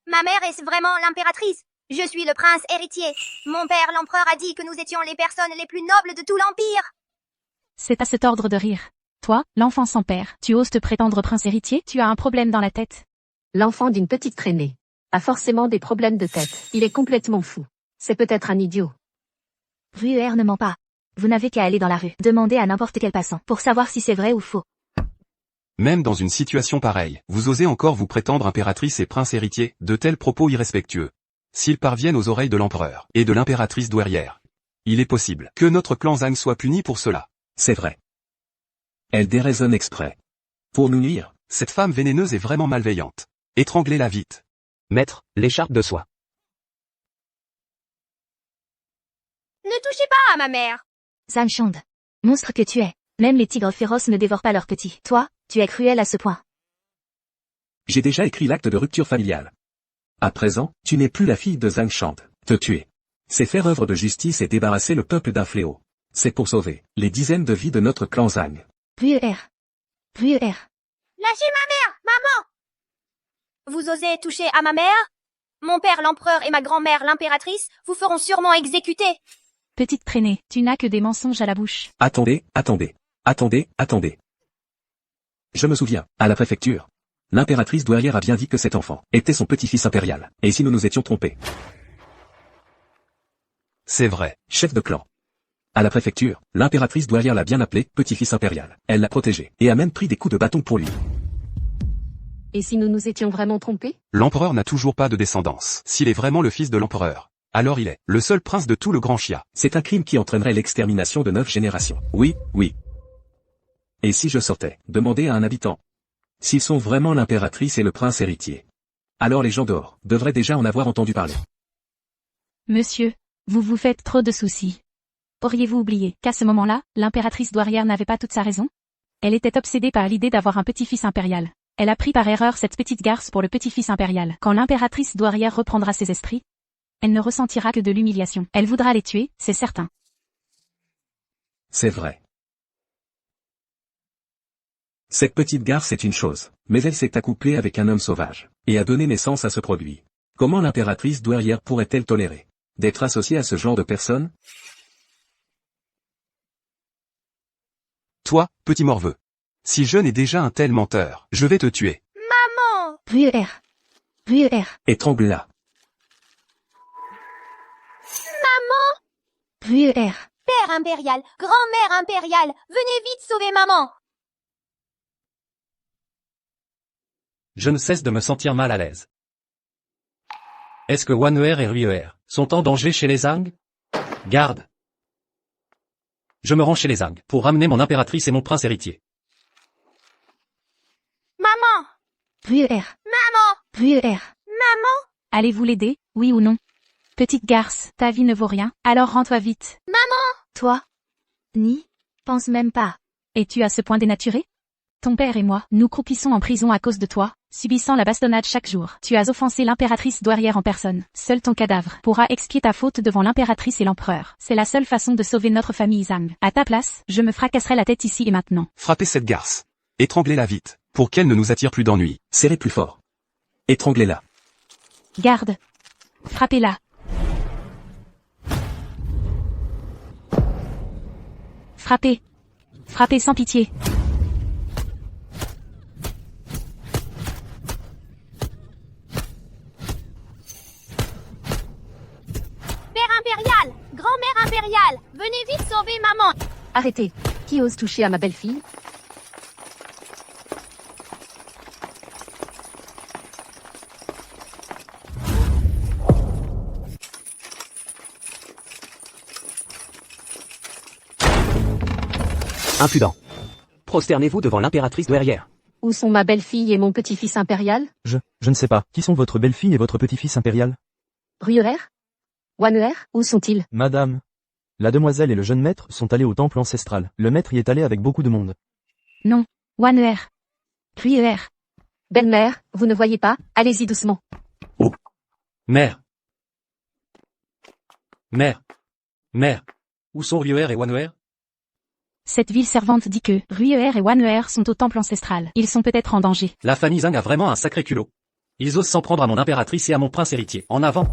Ma mère est vraiment l'impératrice. Je suis le prince héritier. Mon père l'empereur a dit que nous étions les personnes les plus nobles de tout l'empire. C'est à se tordre de rire. Toi, l'enfant sans père, tu oses te prétendre prince héritier? Tu as un problème dans la tête. L'enfant d'une petite traînée a forcément des problèmes de tête. Il est complètement fou. C'est peut-être un idiot. Brûler ne ment pas. Vous n'avez qu'à aller dans la rue, demander à n'importe quel passant, pour savoir si c'est vrai ou faux. Même dans une situation pareille, vous osez encore vous prétendre impératrice et prince héritier, de tels propos irrespectueux. S'ils parviennent aux oreilles de l'empereur et de l'impératrice douairière, il est possible que notre clan Zhang soit puni pour cela. C'est vrai. Elle déraisonne exprès. Pour nous nuire. Cette femme vénéneuse est vraiment malveillante. Étranglez-la vite. Maître, l'écharpe de soie. Ne touchez pas à ma mère. Zhang Shond. Monstre que tu es. Même les tigres féroces ne dévorent pas leurs petits. Toi, tu es cruel à ce point. J'ai déjà écrit l'acte de rupture familiale. À présent, tu n'es plus la fille de Zhang Shand. Te tuer, c'est faire œuvre de justice et débarrasser le peuple d'un fléau. C'est pour sauver les dizaines de vies de notre clan Zhang. Brûler. Brûler. Lâchez ma mère, maman. Vous osez toucher à ma mère? Mon père l'empereur et ma grand-mère l'impératrice vous feront sûrement exécuter. Petite traînée, tu n'as que des mensonges à la bouche. Attendez. Je me souviens, à la préfecture. L'impératrice douairière a bien dit que cet enfant était son petit-fils impérial. Et si nous nous étions trompés? C'est vrai. Chef de clan. À la préfecture, l'impératrice douairière l'a bien appelé petit-fils impérial. Elle l'a protégé, et a même pris des coups de bâton pour lui. Et si nous nous étions vraiment trompés? L'empereur n'a toujours pas de descendance. S'il est vraiment le fils de l'empereur, alors il est le seul prince de tout le Grand Xia. C'est un crime qui entraînerait l'extermination de 9 générations. Oui. Et si je sortais, demander à un habitant s'ils sont vraiment l'impératrice et le prince héritier. Alors les gens dehors devraient déjà en avoir entendu parler. Monsieur, vous vous faites trop de soucis. Auriez-vous oublié qu'à ce moment-là, l'impératrice douairière n'avait pas toute sa raison? Elle était obsédée par l'idée d'avoir un petit-fils impérial. Elle a pris par erreur cette petite garce pour le petit-fils impérial. Quand l'impératrice douairière reprendra ses esprits, elle ne ressentira que de l'humiliation. Elle voudra les tuer, c'est certain. C'est vrai. Cette petite garce est une chose, mais elle s'est accouplée avec un homme sauvage, et a donné naissance à ce produit. Comment l'impératrice douairière pourrait-elle tolérer d'être associée à ce genre de personne? Toi, petit morveux. Si je n'ai déjà un tel menteur, je vais te tuer. Maman. Brûler. Brûler. Étrangle-la. Maman. Brûler. Père impérial, grand-mère impériale, venez vite sauver maman. Je ne cesse de me sentir mal à l'aise. Est-ce que Wanner et Ruer sont en danger chez les Zhang? Garde. Je me rends chez les Zhang pour ramener mon impératrice et mon prince héritier. Maman! Ruer. Maman! Ruer. Maman! Allez-vous l'aider, oui ou non? Petite garce, ta vie ne vaut rien, alors rends-toi vite. Toi? Ni? Pense même pas. Es-tu à ce point dénaturé? Ton père et moi, nous croupissons en prison à cause de toi, subissant la bastonnade chaque jour. Tu as offensé l'impératrice douairière en personne. Seul ton cadavre pourra expier ta faute devant l'impératrice et l'empereur. C'est la seule façon de sauver notre famille Zhang. À ta place, je me fracasserai la tête ici et maintenant. Frappez cette garce. Étranglez-la vite, pour qu'elle ne nous attire plus d'ennuis. Serrez plus fort. Étranglez-la. Garde. Frappez-la. Frappez. Frappez sans pitié. Père impérial! Grand-mère impériale! Venez vite sauver maman! Arrêtez. Qui ose toucher à ma belle-fille? Impudent. Prosternez-vous devant l'impératrice douairière. Où sont ma belle-fille et mon petit-fils impérial? Je ne sais pas. Qui sont votre belle-fille et votre petit-fils impérial? Ruer? Wanner? Où sont-ils? Madame. La demoiselle et le jeune maître sont allés au temple ancestral. Le maître y est allé avec beaucoup de monde. Non. Wanner. Ruer. Belle-mère, vous ne voyez pas? Allez-y doucement. Mère. Mère. Mère. Où sont Ruer et Wanner? Cette ville servante dit que Ruer et Wanner sont au temple ancestral. Ils sont peut-être en danger. La famille Zhang a vraiment un sacré culot. Ils osent s'en prendre à mon impératrice et à mon prince héritier. En avant.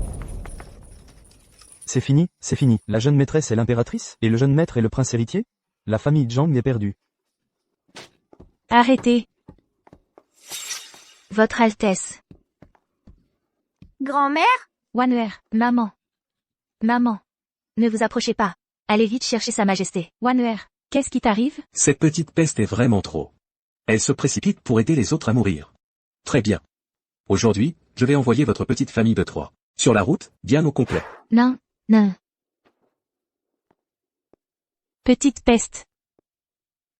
C'est fini, c'est fini. La jeune maîtresse est l'impératrice, et le jeune maître est le prince héritier? La famille Zhang est perdue. Arrêtez. Votre Altesse. Grand-mère? Wanner. Maman. Maman. Ne vous approchez pas. Allez vite chercher sa majesté. Wanner. Qu'est-ce qui t'arrive? Cette petite peste est vraiment trop. Elle se précipite pour aider les autres à mourir. Très bien. Aujourd'hui, je vais envoyer votre petite famille de 3. Sur la route, bien au complet. Non, non. Petite peste.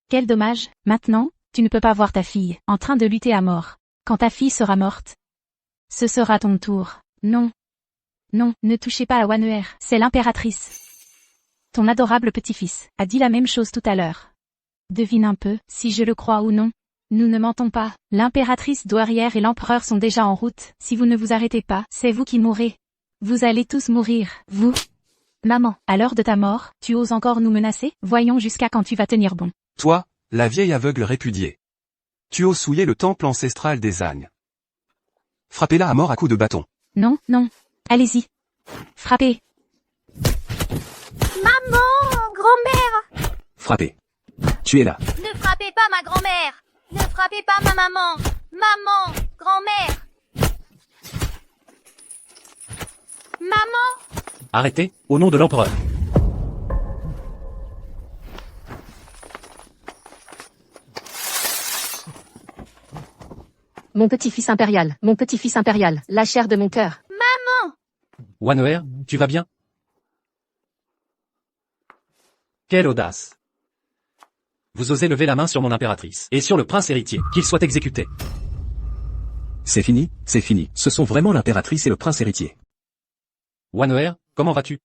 Quel dommage, maintenant, tu ne peux pas voir ta fille, en train de lutter à mort. Quand ta fille sera morte, ce sera ton tour. Non. Non, ne touchez pas à Wanner, c'est l'impératrice. Ton adorable petit-fils a dit la même chose tout à l'heure. Devine un peu, si je le crois ou non. Nous ne mentons pas, l'impératrice douairière et l'empereur sont déjà en route. Si vous ne vous arrêtez pas, c'est vous qui mourrez. Vous allez tous mourir, vous. Maman. À l'heure de ta mort, tu oses encore nous menacer? Voyons jusqu'à quand tu vas tenir bon. Toi, la vieille aveugle répudiée. Tu oses souiller le temple ancestral des Zhang. Frappez-la à mort à coups de bâton. Non, non. Allez-y. Frappez. Maman! Grand-mère! Frappez. Tuez-la. Ne frappez pas ma grand-mère! Ne frappez pas ma maman! Maman! Grand-mère! Maman! Arrêtez, au nom de l'empereur. Mon petit-fils impérial, la chair de mon cœur. Maman! Wanner, tu vas bien? Quelle audace! Vous osez lever la main sur mon impératrice, et sur le prince héritier, qu'il soit exécuté. C'est fini, c'est fini. Ce sont vraiment l'impératrice et le prince héritier. Wanner, comment vas-tu?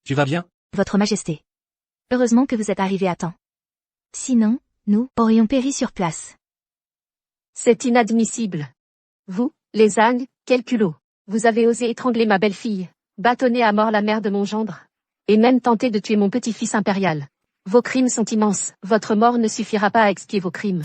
Tu vas bien? Votre majesté. Heureusement que vous êtes arrivé à temps. Sinon, nous aurions péri sur place. C'est inadmissible. Vous, les Zhang, quel culot. Vous avez osé étrangler ma belle-fille, bâtonner à mort la mère de mon gendre, et même tenter de tuer mon petit-fils impérial. Vos crimes sont immenses, votre mort ne suffira pas à expier vos crimes.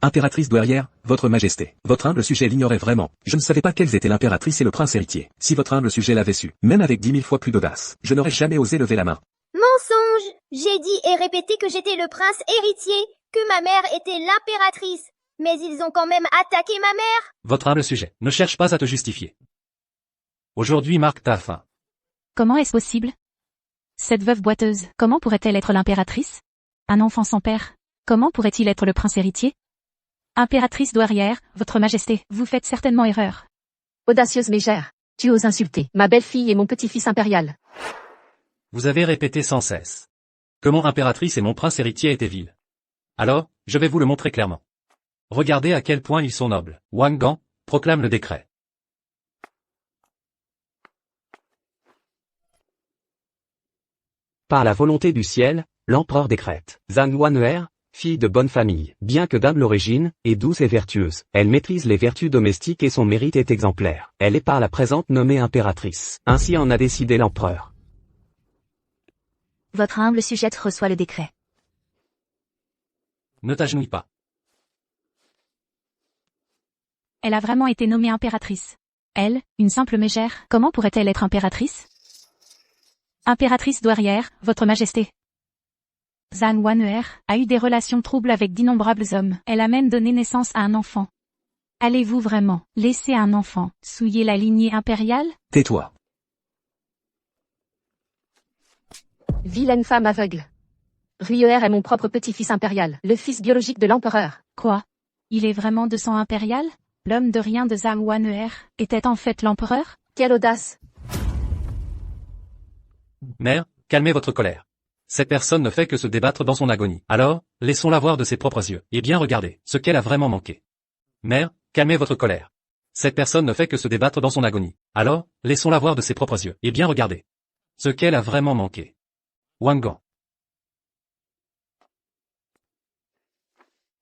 Impératrice douairière, votre majesté. Votre humble sujet l'ignorait vraiment. Je ne savais pas quels étaient l'impératrice et le prince héritier. Si votre humble sujet l'avait su, même avec 10 000 fois plus d'audace, je n'aurais jamais osé lever la main. Mensonge! J'ai dit et répété que j'étais le prince héritier, que ma mère était l'impératrice. Mais ils ont quand même attaqué ma mère! Votre humble sujet, ne cherche pas à te justifier. Aujourd'hui marque ta fin. Comment est-ce possible? Cette veuve boiteuse, comment pourrait-elle être l'impératrice? Un enfant sans père, comment pourrait-il être le prince héritier? Impératrice douairière, votre majesté, vous faites certainement erreur. Audacieuse mégère. Tu oses insulter ma belle-fille et mon petit-fils impérial. Vous avez répété sans cesse que mon impératrice et mon prince héritier étaient vils. Alors, je vais vous le montrer clairement. Regardez à quel point ils sont nobles. Wang Gang proclame le décret. Par la volonté du ciel, l'empereur décrète. Zhang Wan'er, fille de bonne famille, bien que d'humble origine, est douce et vertueuse. Elle maîtrise les vertus domestiques et son mérite est exemplaire. Elle est par la présente nommée impératrice. Ainsi en a décidé l'empereur. Votre humble sujette reçoit le décret. Ne t'agenouille pas. Elle a vraiment été nommée impératrice. Elle, une simple mégère, comment pourrait-elle être impératrice? Impératrice douairière, votre majesté. Zhang Wan'er a eu des relations troubles avec d'innombrables hommes. Elle a même donné naissance à un enfant. Allez-vous vraiment laisser un enfant souiller la lignée impériale? Tais-toi. Vilaine femme aveugle. Ruyer est mon propre petit-fils impérial, le fils biologique de l'empereur. Quoi? Il est vraiment de sang impérial? L'homme de rien de Zhang Wan'er était en fait l'empereur? Quelle audace! Mère, calmez votre colère. Cette personne ne fait que se débattre dans son agonie. Alors, laissons-la voir de ses propres yeux, et bien regardez ce qu'elle a vraiment manqué. Mère, calmez votre colère. Cette personne ne fait que se débattre dans son agonie. Alors, laissons-la voir de ses propres yeux, et bien regardez ce qu'elle a vraiment manqué. Wang Gang.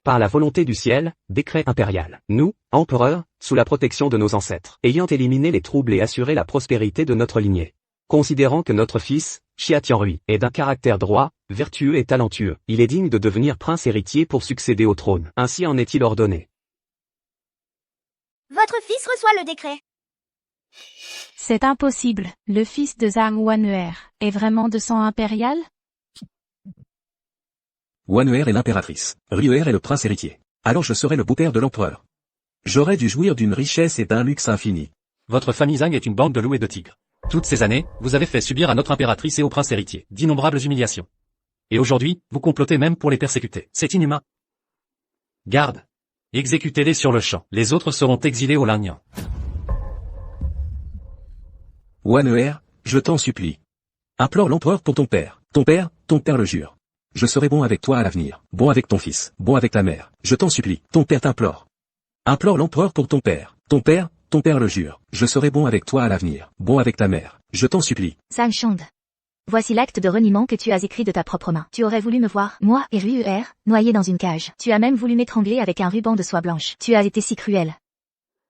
Par la volonté du ciel, décret impérial. Nous, empereurs, sous la protection de nos ancêtres, ayant éliminé les troubles et assuré la prospérité de notre lignée. Considérant que notre fils, Xia Tianrui, est d'un caractère droit, vertueux et talentueux, il est digne de devenir prince héritier pour succéder au trône. Ainsi en est-il ordonné. Votre fils reçoit le décret. C'est impossible. Le fils de Zhang Wan'er est vraiment de sang impérial? Wan'er est l'impératrice. Ruyer est le prince héritier. Alors je serai le beau-père de l'empereur. J'aurais dû jouir d'une richesse et d'un luxe infini. Votre famille Zhang est une bande de loups et de tigres. Toutes ces années, vous avez fait subir à notre impératrice et au prince héritier d'innombrables humiliations. Et aujourd'hui, vous complotez même pour les persécuter. C'est inhumain. Garde. Exécutez-les sur le champ. Les autres seront exilés au Lagnan. Wan'er, je t'en supplie. Implore l'empereur pour ton père. Ton père le jure. Je serai bon avec toi à l'avenir. Bon avec ton fils. Bon avec ta mère. Je t'en supplie. Ton père t'implore. Implore l'empereur pour ton père. Ton père le jure. Je serai bon avec toi à l'avenir. Bon avec ta mère. Je t'en supplie. Zhang Shond. Voici l'acte de reniement que tu as écrit de ta propre main. Tu aurais voulu me voir, moi et Ruyer, noyés dans une cage. Tu as même voulu m'étrangler avec un ruban de soie blanche. Tu as été si cruel.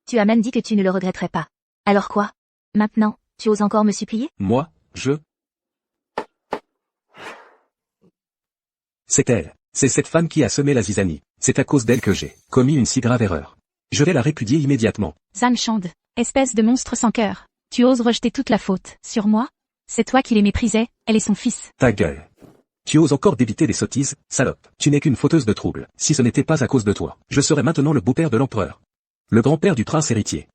Tu as même dit que tu ne le regretterais pas. Alors quoi? Maintenant, tu oses encore me supplier? Moi, C'est elle. C'est cette femme qui a semé la zizanie. C'est à cause d'elle que j'ai commis une si grave erreur. Je vais la répudier immédiatement. Zhang Shond, espèce de monstre sans cœur. Tu oses rejeter toute la faute sur moi? C'est toi qui les méprisais, elle est son fils. Ta gueule. Tu oses encore débiter des sottises, salope. Tu n'es qu'une fauteuse de troubles. Si ce n'était pas à cause de toi, je serais maintenant le beau-père de l'empereur. Le grand-père du prince héritier.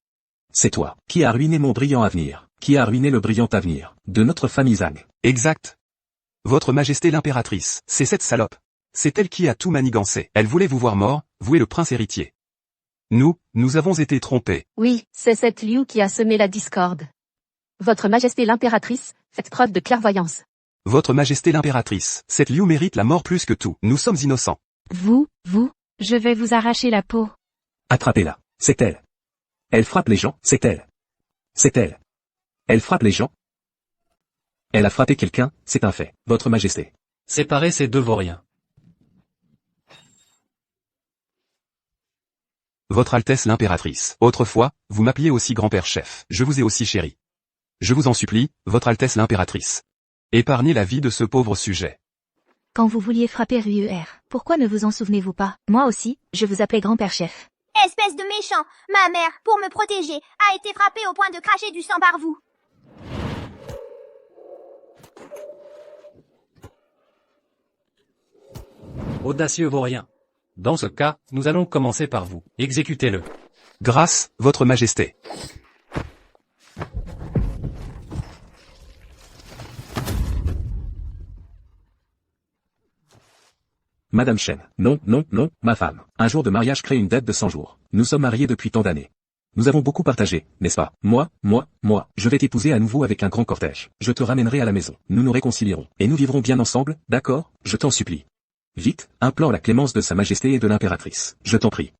C'est toi qui as ruiné mon brillant avenir, qui a ruiné le brillant avenir de notre famille Zhang. Exact. Votre Majesté l'impératrice, c'est cette salope. C'est elle qui a tout manigancé. Elle voulait vous voir mort, vous et le prince héritier. Nous avons été trompés. Oui, c'est cette Liu qui a semé la discorde. Votre Majesté l'impératrice, faites preuve de clairvoyance. Votre Majesté l'impératrice, cette Liu mérite la mort plus que tout. Nous sommes innocents. Vous, je vais vous arracher la peau. Attrapez-la. C'est elle. Elle frappe les gens, c'est elle. C'est elle. Elle frappe les gens. Elle a frappé quelqu'un, c'est un fait. Votre Majesté. Séparez ces deux vauriens. Votre Altesse l'impératrice. Autrefois, vous m'appeliez aussi grand-père chef. Je vous ai aussi chéri. Je vous en supplie, Votre Altesse l'impératrice. Épargnez la vie de ce pauvre sujet. Quand vous vouliez frapper Ruyer, pourquoi ne vous en souvenez-vous pas? Moi aussi, je vous appelais grand-père chef. Espèce de méchant, ma mère, pour me protéger, a été frappée au point de cracher du sang par vous. Audacieux vaurien. Dans ce cas, nous allons commencer par vous. Exécutez-le. Grâce, Votre Majesté. Madame Chen. Non, non, non, ma femme. Un jour de mariage crée une dette de 100 jours. Nous sommes mariés depuis tant d'années. Nous avons beaucoup partagé, n'est-ce pas? Moi, je vais t'épouser à nouveau avec un grand cortège. Je te ramènerai à la maison. Nous nous réconcilierons. Et nous vivrons bien ensemble, d'accord? Je t'en supplie. Vite, implore la clémence de Sa Majesté et de l'impératrice. Je t'en prie.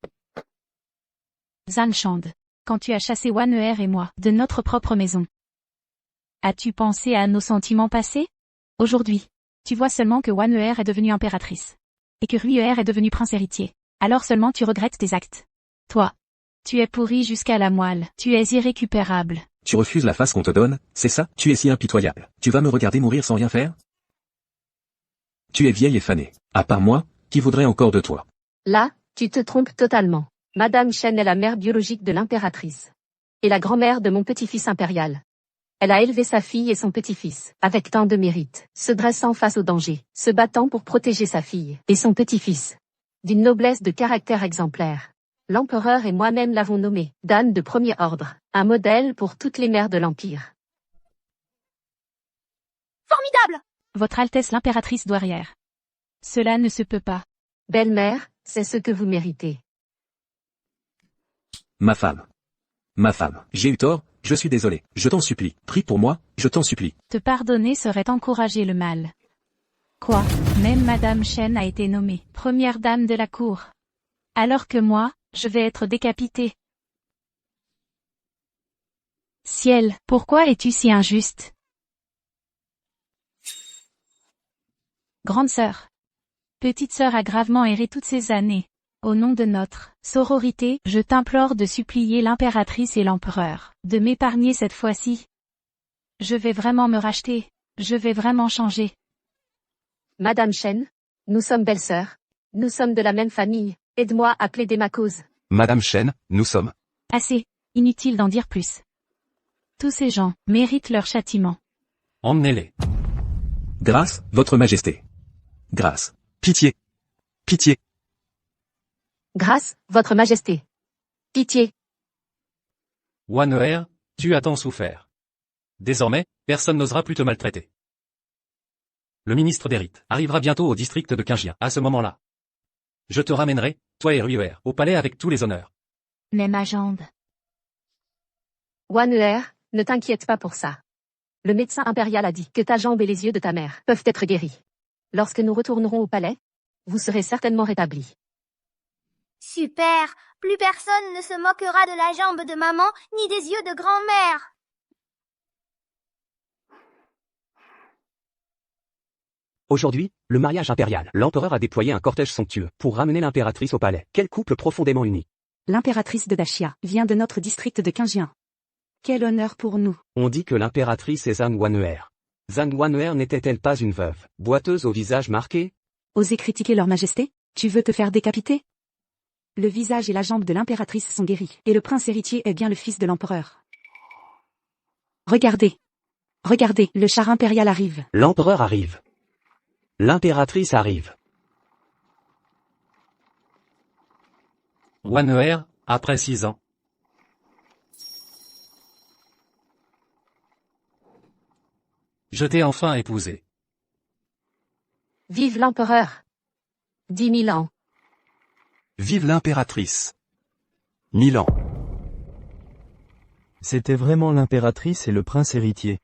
Zhang Shand. Quand tu as chassé Wan'er et moi de notre propre maison, as-tu pensé à nos sentiments passés? Aujourd'hui, tu vois seulement que Wan'er est devenue impératrice. Et que Ru'er est devenu prince héritier. Alors seulement tu regrettes tes actes. Toi, tu es pourri jusqu'à la moelle. Tu es irrécupérable. Tu refuses la face qu'on te donne, c'est ça? Tu es si impitoyable. Tu vas me regarder mourir sans rien faire? Tu es vieille et fanée. À part moi, qui voudrait encore de toi? Là, tu te trompes totalement. Madame Chen est la mère biologique de l'impératrice. Et la grand-mère de mon petit-fils impérial. Elle a élevé sa fille et son petit-fils, avec tant de mérite, se dressant face au danger, se battant pour protéger sa fille et son petit-fils. D'une noblesse de caractère exemplaire. L'empereur et moi-même l'avons nommée, dame de premier ordre, un modèle pour toutes les mères de l'Empire. Formidable! Votre Altesse l'impératrice douairière. Cela ne se peut pas. Belle-mère, c'est ce que vous méritez. Ma femme. Ma femme. J'ai eu tort, je suis désolé. Je t'en supplie. Prie pour moi, je t'en supplie. Te pardonner serait encourager le mal. Quoi? Même Madame Chen a été nommée première dame de la cour. Alors que moi, je vais être décapitée. Ciel, pourquoi es-tu si injuste? Grande sœur. Petite sœur a gravement erré toutes ces années. Au nom de notre sororité, je t'implore de supplier l'impératrice et l'empereur de m'épargner cette fois-ci. Je vais vraiment me racheter. Je vais vraiment changer. Madame Chen, nous sommes belles-sœurs. Nous sommes de la même famille. Aide-moi à plaider ma cause. Madame Chen, nous sommes. Assez. Inutile d'en dire plus. Tous ces gens méritent leur châtiment. Emmenez-les. Grâce, votre majesté. Grâce. Pitié. Pitié. Grâce, votre majesté. Pitié. Wan'er, tu as tant souffert. Désormais, personne n'osera plus te maltraiter. Le ministre des rites arrivera bientôt au district de Qinjian. À ce moment-là, je te ramènerai, toi et Ru'er, au palais avec tous les honneurs. Mais ma jambe. Wan'er, ne t'inquiète pas pour ça. Le médecin impérial a dit que ta jambe et les yeux de ta mère peuvent être guéris. Lorsque nous retournerons au palais, vous serez certainement rétablis. Super! Plus personne ne se moquera de la jambe de maman, ni des yeux de grand-mère. Aujourd'hui, le mariage impérial. L'empereur a déployé un cortège somptueux pour ramener l'impératrice au palais. Quel couple profondément uni. L'impératrice de Dachia vient de notre district de Qinjian. Quel honneur pour nous. On dit que l'impératrice est Zhang Wan'er. Zhang Wan'er n'était-elle pas une veuve, boiteuse au visage marqué? Osez critiquer leur majesté? Tu veux te faire décapiter? Le visage et la jambe de l'impératrice sont guéris, et le prince héritier est bien le fils de l'empereur. Regardez. Regardez, le char impérial arrive. L'empereur arrive. L'impératrice arrive. Wan'er, après 6 ans. Je t'ai enfin épousé. Vive l'empereur. 10 000 ans. Vive l'impératrice. 1000 ans. C'était vraiment l'impératrice et le prince héritier.